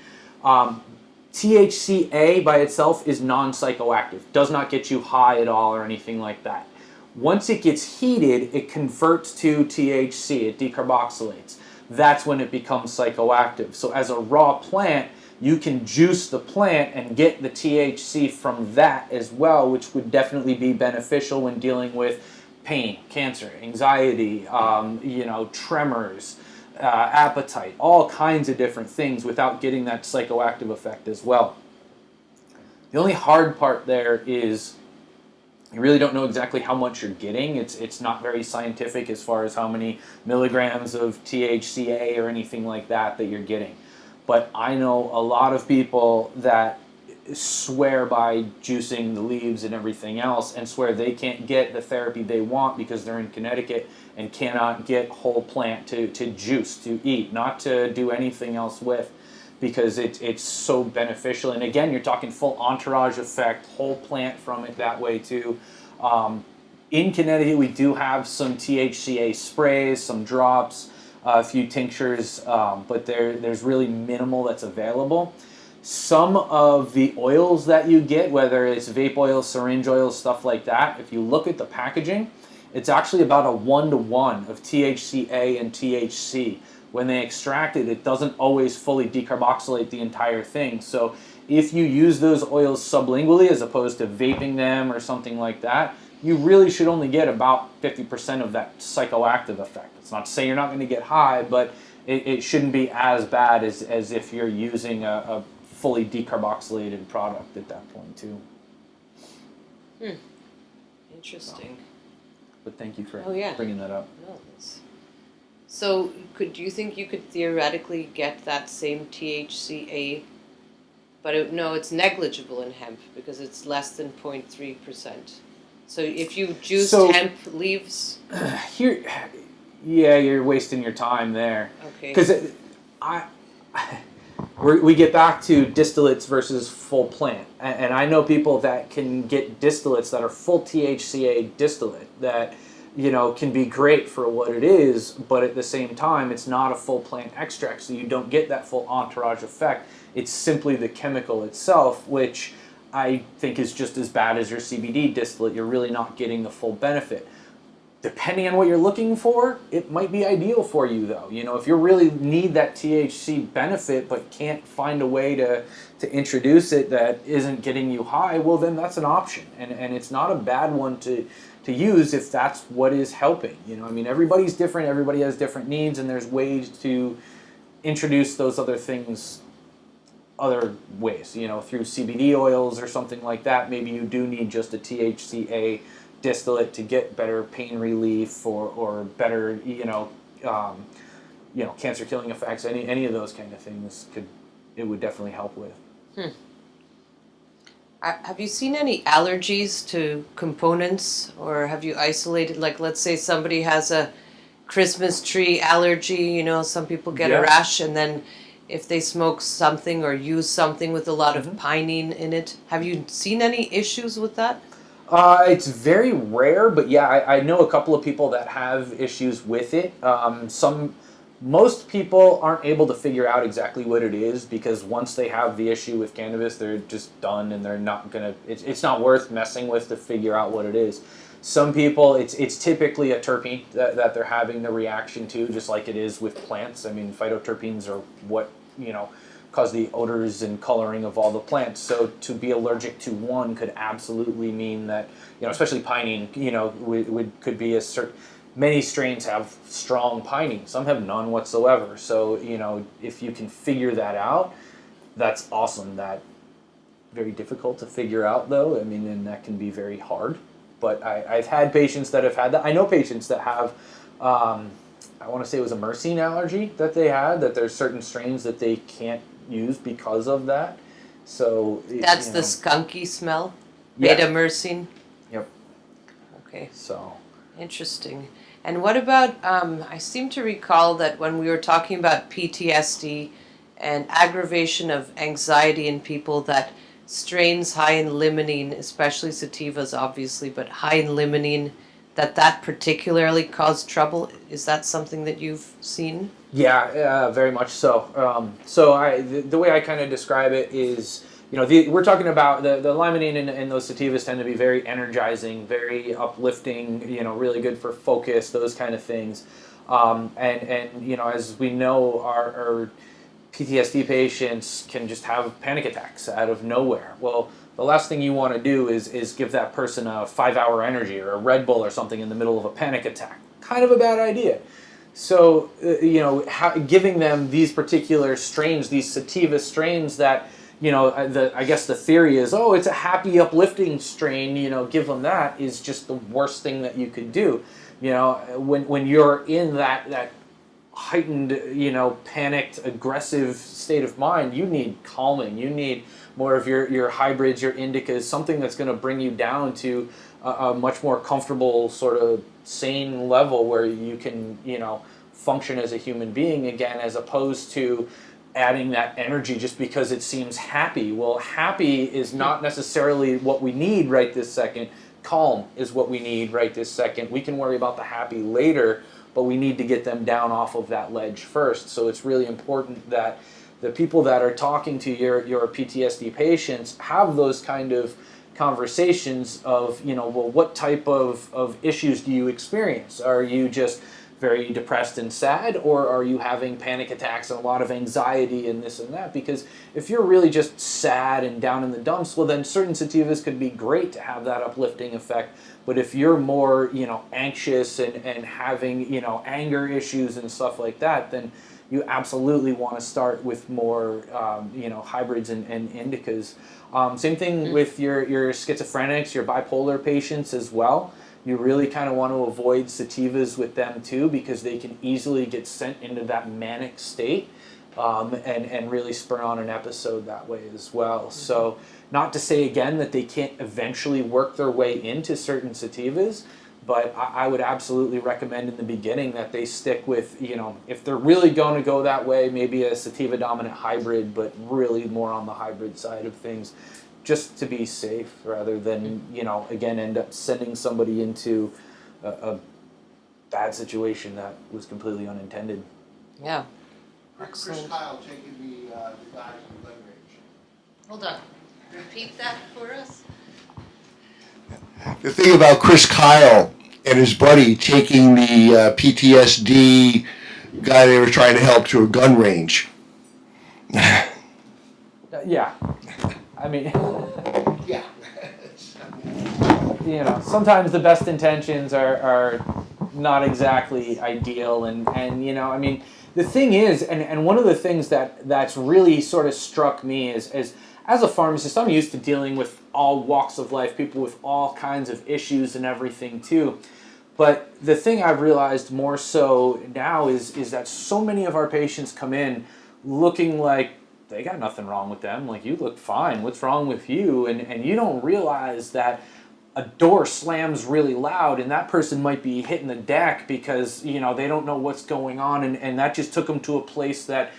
THCA by itself is non-psychoactive, does not get you high at all or anything like that. Once it gets heated, it converts to THC, it decarboxylates. That's when it becomes psychoactive. So as a raw plant, you can juice the plant and get the THC from that as well, which would definitely be beneficial when dealing with pain, cancer, anxiety, tremors, appetite, all kinds of different things without getting that psychoactive effect as well. The only hard part there is you really don't know exactly how much you're getting. It's not very scientific as far as how many milligrams of THCA or anything like that you're getting. But I know a lot of people that swear by juicing the leaves and everything else, and swear they can't get the therapy they want because they're in Connecticut and cannot get whole plant to juice, to eat, not to do anything else with, because it's so beneficial. And again, you're talking full entourage effect, whole plant from it that way too. In Connecticut, we do have some THCA sprays, some drops, a few tinctures, but there's really minimal that's available. Some of the oils that you get, whether it's vape oils, syringe oils, stuff like that, if you look at the packaging, it's actually about a 1-to-1 of THCA and THC. When they extract it, it doesn't always fully decarboxylate the entire thing. So if you use those oils sublingually as opposed to vaping them or something like that, you really should only get about 50% of that psychoactive effect. It's not to say you're not going to get high, but it shouldn't be as bad as if you're using a fully decarboxylated product at that point too. Interesting. But thank you for yeah. bringing that up. No, so, do you think you could theoretically get that same THCA, but no, it's negligible in hemp because it's less than 0.3%. So if you juiced hemp leaves, you're wasting your time there. Okay. Because we get back to distillates versus full plant, and I know people that can get distillates that are full THCA distillate that can be great for what it is, but at the same time it's not a full plant extract, so you don't get that full entourage effect. It's simply the chemical itself, which I think is just as bad as your CBD distillate. You're really not getting the full benefit. Depending on what you're looking for, it might be ideal for you though. You know, if you really need that THC benefit but can't find a way to introduce it that isn't getting you high, well then that's an option. And it's not a bad one to use if that's what is helping. You know, I mean, everybody's different, everybody has different needs, and there's ways to introduce those other things other ways, you know, through CBD oils or something like that. Maybe you do need just a THCA distillate to get better pain relief or better, cancer killing effects. Any of those kind of things would definitely help with. Have you seen any allergies to components, or have you isolated, like let's say somebody has a Christmas tree allergy, you know, some people get a rash, and then if they smoke something or use something with a lot of pinene in it. Have you seen any issues with that? It's very rare, but yeah, I know a couple of people that have issues with it. Most people aren't able to figure out exactly what it is, because once they have the issue with cannabis, they're just done, and they're not gonna. It's not worth messing with to figure out what it is. Some people, it's typically a terpene that they're having the reaction to, just like it is with plants. I mean, phytoterpenes are what, you know, cause the odors and coloring of all the plants. So to be allergic to one could absolutely mean that, you know, especially pinene, you know, could be a certain. Many strains have strong pinene. Some have none whatsoever. So, you know, if you can figure that out, that's awesome. That very difficult to figure out, though. I mean, and that can be very hard. But I've had patients that have had that. I know patients that have, I want to say it was a myrcene allergy that they had, that there's certain strains that they can't use because of that. So That's the skunky smell? Yeah. Beta-myrcene? Yep. Okay. So. Interesting. And what about, I seem to recall that when we were talking about PTSD and aggravation of anxiety in people, that strains high in limonene, especially sativas obviously, but high in limonene, that particularly caused trouble. Is that something that you've seen? Yeah, very much so. The way I kind of describe it is, you know, we're talking about the limonene and those sativas tend to be very energizing, very uplifting, you know, really good for focus, those kind of things. And you know, as we know, our PTSD patients can just have panic attacks out of nowhere. Well, the last thing you want to do is give that person a 5-hour energy or a Red Bull or something in the middle of a panic attack. Kind of a bad idea. So, you know, giving them these particular strains, these sativa strains that, you know, I guess the theory is, oh, it's a happy, uplifting strain, you know, give them that, is just the worst thing that you could do. You know, when you're in that heightened, you know, panicked, aggressive state of mind, you need calming. You need more of your hybrids, your indicas, something that's going to bring you down to a much more comfortable, sort of sane level where you can, you know, function as a human being again, as opposed to adding that energy just because it seems happy. Well, happy is not necessarily what we need right this second. Calm is what we need right this second. We can worry about the happy later, but we need to get them down off of that ledge first. So it's really important that the people that are talking to your PTSD patients have those kind of conversations of, you know, well, what type of issues do you experience? Are you just very depressed and sad, or are you having panic attacks and a lot of anxiety and this and that? Because if you're really just sad and down in the dumps, well, then certain sativas could be great to have that uplifting effect. But if you're more, you know, anxious and having, you know, anger issues and stuff like that, then you absolutely want to start with more, you know, hybrids and indicas. Same thing with your schizophrenics, your bipolar patients as well. You really kind of want to avoid sativas with them too, because they can easily get sent into that manic state and really spur on an episode that way as well. So not to say again that they can't eventually work their way into certain sativas, but I would absolutely recommend in the beginning that they stick with, you know, if they're really going to go that way, maybe a sativa dominant hybrid, but really more on the hybrid side of things, just to be safe, rather than, you know, again, end up sending somebody into a bad situation that was completely unintended. Yeah. Chris Kyle taking the guys in leg range. Hold on. Repeat that for us. The thing about Chris Kyle and his buddy taking the PTSD guy they were trying to help to a gun range. Yeah. I mean, Yeah. you know, sometimes the best intentions are not exactly ideal, and you know, I mean, the thing is, and one of the things that's really sort of struck me is as a pharmacist, I'm used to dealing with all walks of life, people with all kinds of issues and everything too. But the thing I've realized more so now is that so many of our patients come in looking like they got nothing wrong with them. Like, you look fine. What's wrong with you? And you don't realize that a door slams really loud and that person might be hitting the deck because, you know, they don't know what's going on, and that just took them to a place that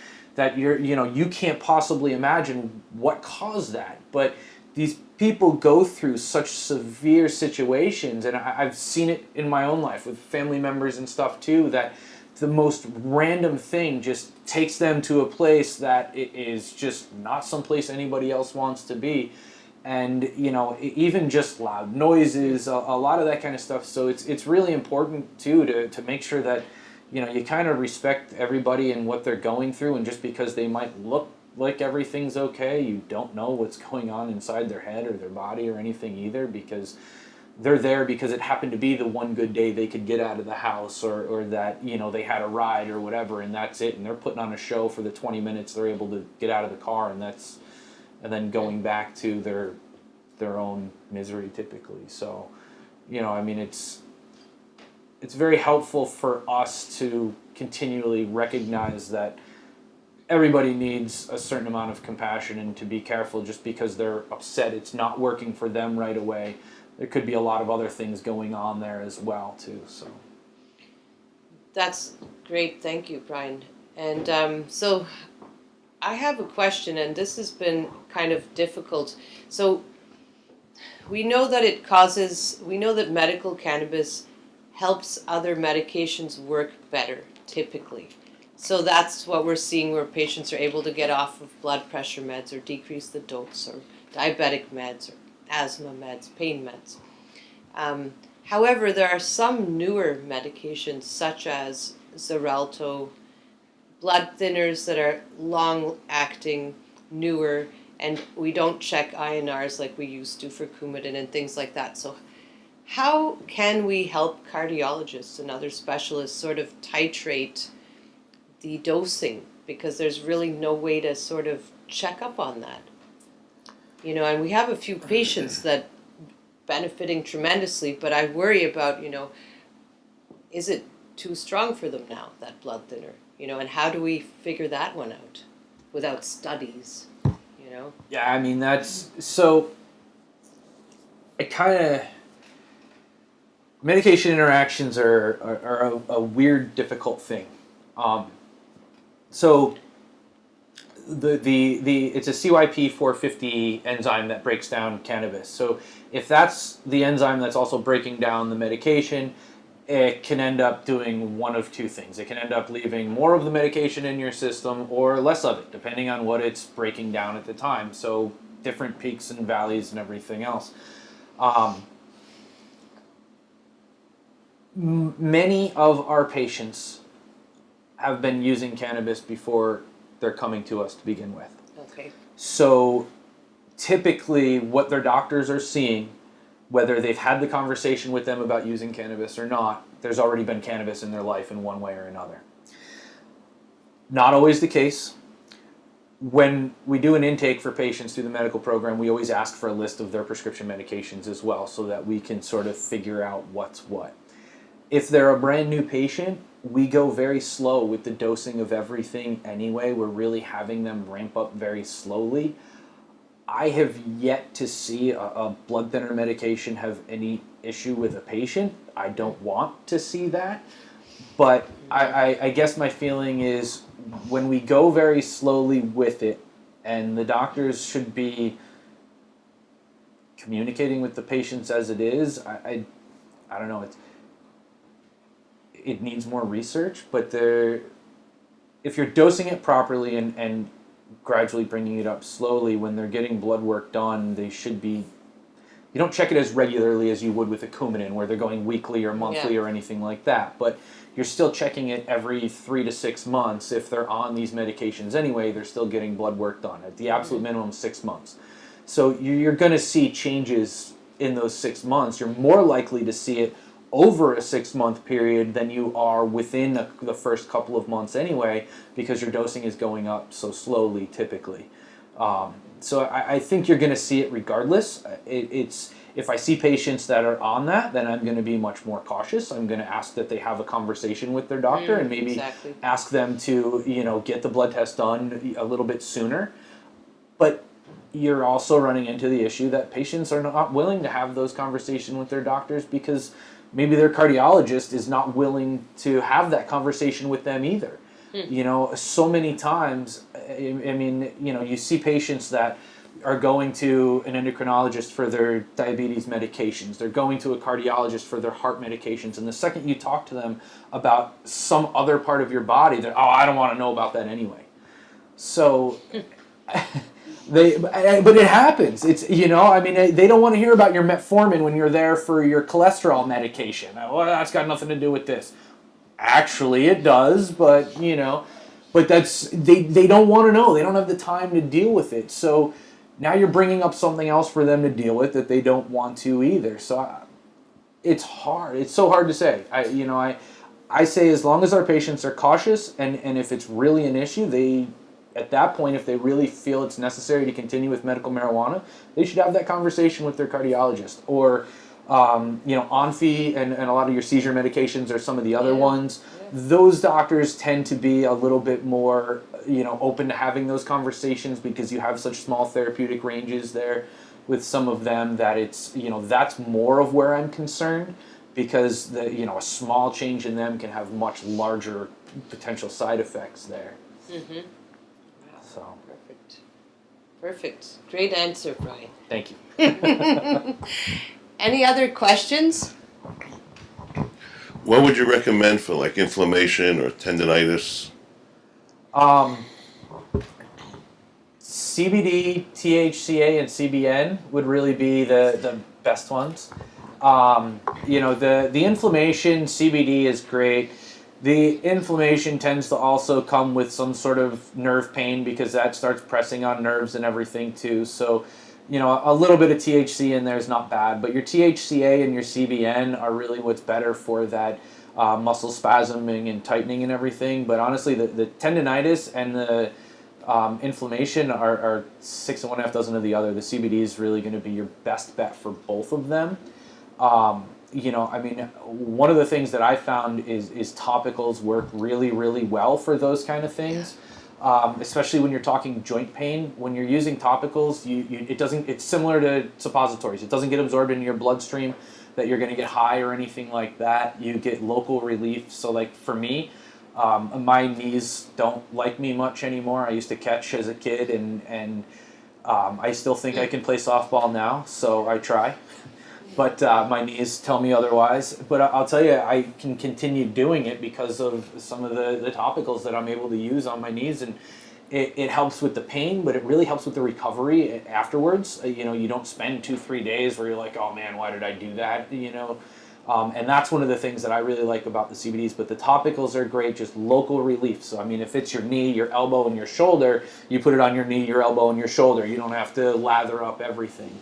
you can't possibly imagine what caused that. But these people go through such severe situations, and I've seen it in my own life with family members and stuff too, that the most random thing just takes them to a place that it is just not someplace anybody else wants to be. And, you know, even just loud noises, a lot of that kind of stuff. So it's really important too to make sure that, you know, you kind of respect everybody and what they're going through, and just because they might look like everything's okay, you don't know what's going on inside their head or their body or anything either, because they're there because it happened to be the one good day they could get out of the house, or that, you know, they had a ride or whatever, and that's it, and they're putting on a show for the 20 minutes they're able to get out of the car, and then going back to their own misery typically. So, you know, I mean, it's very helpful for us to continually recognize that everybody needs a certain amount of compassion, and to be careful just because they're upset it's not working for them right away. There could be a lot of other things going on there as well too. So That's great. Thank you, Brian. And so I have a question, and this has been kind of difficult. So we know that medical cannabis helps other medications work better, typically. So that's what we're seeing, where patients are able to get off of blood pressure meds or decrease the dose, or diabetic meds, or asthma meds, pain meds. However, there are some newer medications, such as Xarelto, blood thinners that are long-acting, newer, and we don't check INRs like we used to for Coumadin and things like that. So how can we help cardiologists and other specialists sort of titrate the dosing? Because there's really no way to sort of check up on that. You know, and we have a few patients that benefiting tremendously, but I worry about, you know, is it too strong for them now, that blood thinner? You know, and how do we figure that one out without studies, you know? yeah, I mean, that's so. It kind of, medication interactions are a weird, difficult thing. So it's a CYP450 enzyme that breaks down cannabis. So if that's the enzyme that's also breaking down the medication, it can end up doing one of two things. It can end up leaving more of the medication in your system or less of it, depending on what it's breaking down at the time. So different peaks and valleys and everything else. Many of our patients have been using cannabis before they're coming to us to begin with. Okay. So typically what their doctors are seeing, whether they've had the conversation with them about using cannabis or not, there's already been cannabis in their life in one way or another. Not always the case. When we do an intake for patients through the medical program, we always ask for a list of their prescription medications as well, so that we can sort of figure out what's what. If they're a brand new patient, we go very slow with the dosing of everything anyway. We're really having them ramp up very slowly. I have yet to see a blood thinner medication have any issue with a patient. I don't want to see that. But I guess my feeling is when we go very slowly with it, and the doctors should be communicating with the patients as it is, I don't know, it needs more research, but if you're dosing it properly and gradually bringing it up slowly, when they're getting blood work done, they should be you don't check it as regularly as you would with a Coumadin, where they're going weekly or monthly or anything like that. But you're still checking it every 3 to 6 months. If they're on these medications anyway, they're still getting blood work done at the absolute minimum 6 months. So you're going to see changes in those 6 months. You're more likely to see it over a 6-month period than you are within the first couple of months anyway, because your dosing is going up so slowly typically. So I think you're going to see it regardless. It's if I see patients that are on that, then I'm going to be much more cautious. I'm going to ask that they have a conversation with their doctor and maybe ask them to, get the blood test done a little bit sooner. But you're also running into the issue that patients are not willing to have those conversations with their doctors because maybe their cardiologist is not willing to have that conversation with them either. So many times, you see patients that are going to an endocrinologist for their diabetes medications. They're going to a cardiologist for their heart medications. And the second you talk to them about some other part of your body, they're, I don't want to know about that anyway. So... but it happens. It's they don't want to hear about your metformin when you're there for your cholesterol medication. Well, that's got nothing to do with this. Actually, it does, but that's they don't want to know. They don't have the time to deal with it. So now you're bringing up something else for them to deal with that they don't want to either. So it's hard. It's so hard to say. I say as long as our patients are cautious and if it's really an issue, at that point, if they really feel it's necessary to continue with medical marijuana, they should have that conversation with their cardiologist. Or, Onfi and a lot of your seizure medications or some of the other ones, those doctors tend to be a little bit more, open to having those conversations because you have such small therapeutic ranges there with some of them that it's, that's more of where I'm concerned because, a small change in them can have much larger potential side effects there. Mm-hmm. So. Perfect. Great answer, Brian. Thank you. Any other questions? What would you recommend for like inflammation or tendinitis? CBD, THCA, and CBN would really be the best ones. The inflammation, CBD is great. The inflammation tends to also come with some sort of nerve pain because that starts pressing on nerves and everything too. So, a little bit of THC in there is not bad, but your THCA and your CBN are really what's better for that muscle spasming and tightening and everything. But honestly, the tendinitis and the inflammation are 6 and 1/2 dozen of the other. The CBD is really going to be your best bet for both of them. One of the things that I found is topicals work really, really well for those kind of things, especially when you're talking joint pain. When you're using topicals, it's similar to suppositories. It doesn't get absorbed into your bloodstream that you're going to get high or anything like that. You get local relief. So like for me, my knees don't like me much anymore. I used to catch as a kid and I still think I can play softball now, so I try. But my knees tell me otherwise. But I'll tell you, I can continue doing it because of some of the topicals that I'm able to use on my knees. And it helps with the pain, but it really helps with the recovery afterwards. You don't spend 2-3 days where you're like, oh man, why did I do that? And that's one of the things that I really like about the CBDs. But the topicals are great, just local relief. So, if it's your knee, your elbow, and your shoulder, you put it on your knee, your elbow, and your shoulder. You don't have to lather up everything.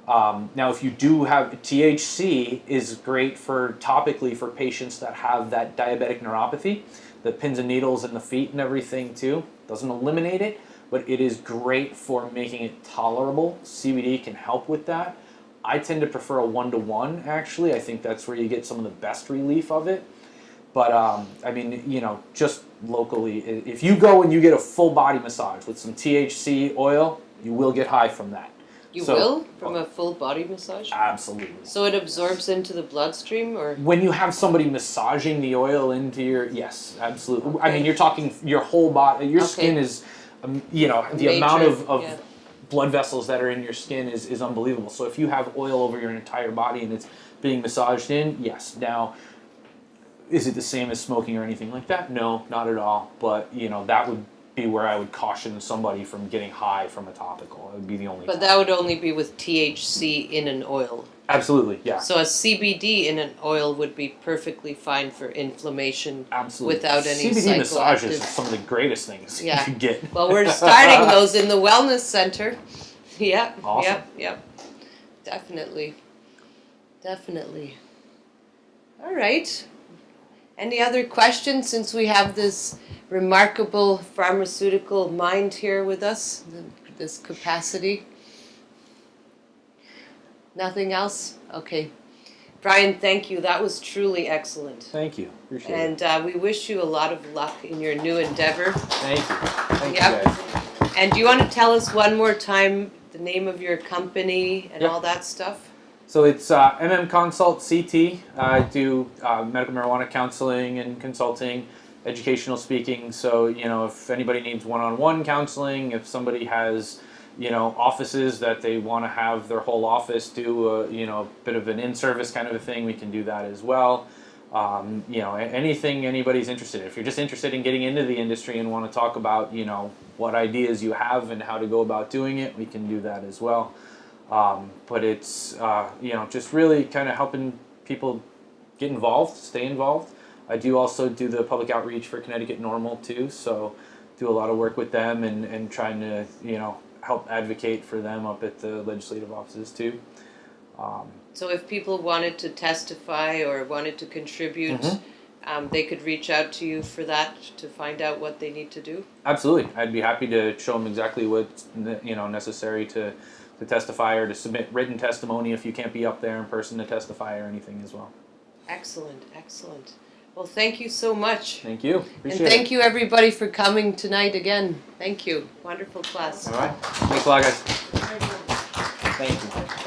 Now, if you do have THC, is great topically for patients that have that diabetic neuropathy, the pins and needles in the feet and everything too. Doesn't eliminate it, but it is great for making it tolerable. CBD can help with that. I tend to prefer a 1-to-1 actually. I think that's where you get some of the best relief of it. But just locally, if you go and you get a full body massage with some THC oil, you will get high from that. You will? From a full body massage? Absolutely. So it absorbs into the bloodstream, or? When you have somebody massaging the oil into yes, absolutely. Okay. You're talking your whole body. Your skin is, the amount of blood vessels that are in your skin is unbelievable. So if you have oil over your entire body and it's being massaged in, yes. Now, is it the same as smoking or anything like that? No, not at all. But, that would be where I would caution somebody from getting high from a topical. It would be the only. But time. that would only be with THC in an oil. Absolutely, yeah. So a CBD in an oil would be perfectly fine for inflammation. Absolutely. Without any CBD massages psychoactive- are some of the greatest things Yeah. you can get. Well, we're starting those in the wellness center. Yep, Awesome. yep. Definitely. Definitely. All right. Any other questions since we have this remarkable pharmaceutical mind here with us, this capacity? Nothing else? Okay. Brian, thank you. That was truly excellent. Thank you. Appreciate it. And we wish you a lot of luck in your new endeavor. Thank you. Thank Yep. you guys. And do you want to tell us one more time the name of your company and Yep. all that stuff? So it's MM Consult CT. I do medical marijuana counseling and consulting, educational speaking. So, if anybody needs one-on-one counseling, if somebody has, offices that they want to have their whole office do a bit of an in-service kind of a thing, we can do that as well. Anything anybody's interested in. If you're just interested in getting into the industry and want to talk about, what ideas you have and how to go about doing it, we can do that as well. But it's, just really kind of helping people get involved, stay involved. I do also do the public outreach for Connecticut Normal too, so do a lot of work with them and trying to, help advocate for them up at the legislative offices too. So if people wanted to testify or wanted to contribute, they could reach out to you for that to find out what they need to do? Absolutely. I'd be happy to show them exactly what's necessary to testify or to submit written testimony if you can't be up there in person to testify or anything as well. Excellent. Well, thank you so much. Thank you. Appreciate And thank you everybody for coming tonight again. Thank you. Wonderful class. All right. Thanks a lot, guys. Thank you.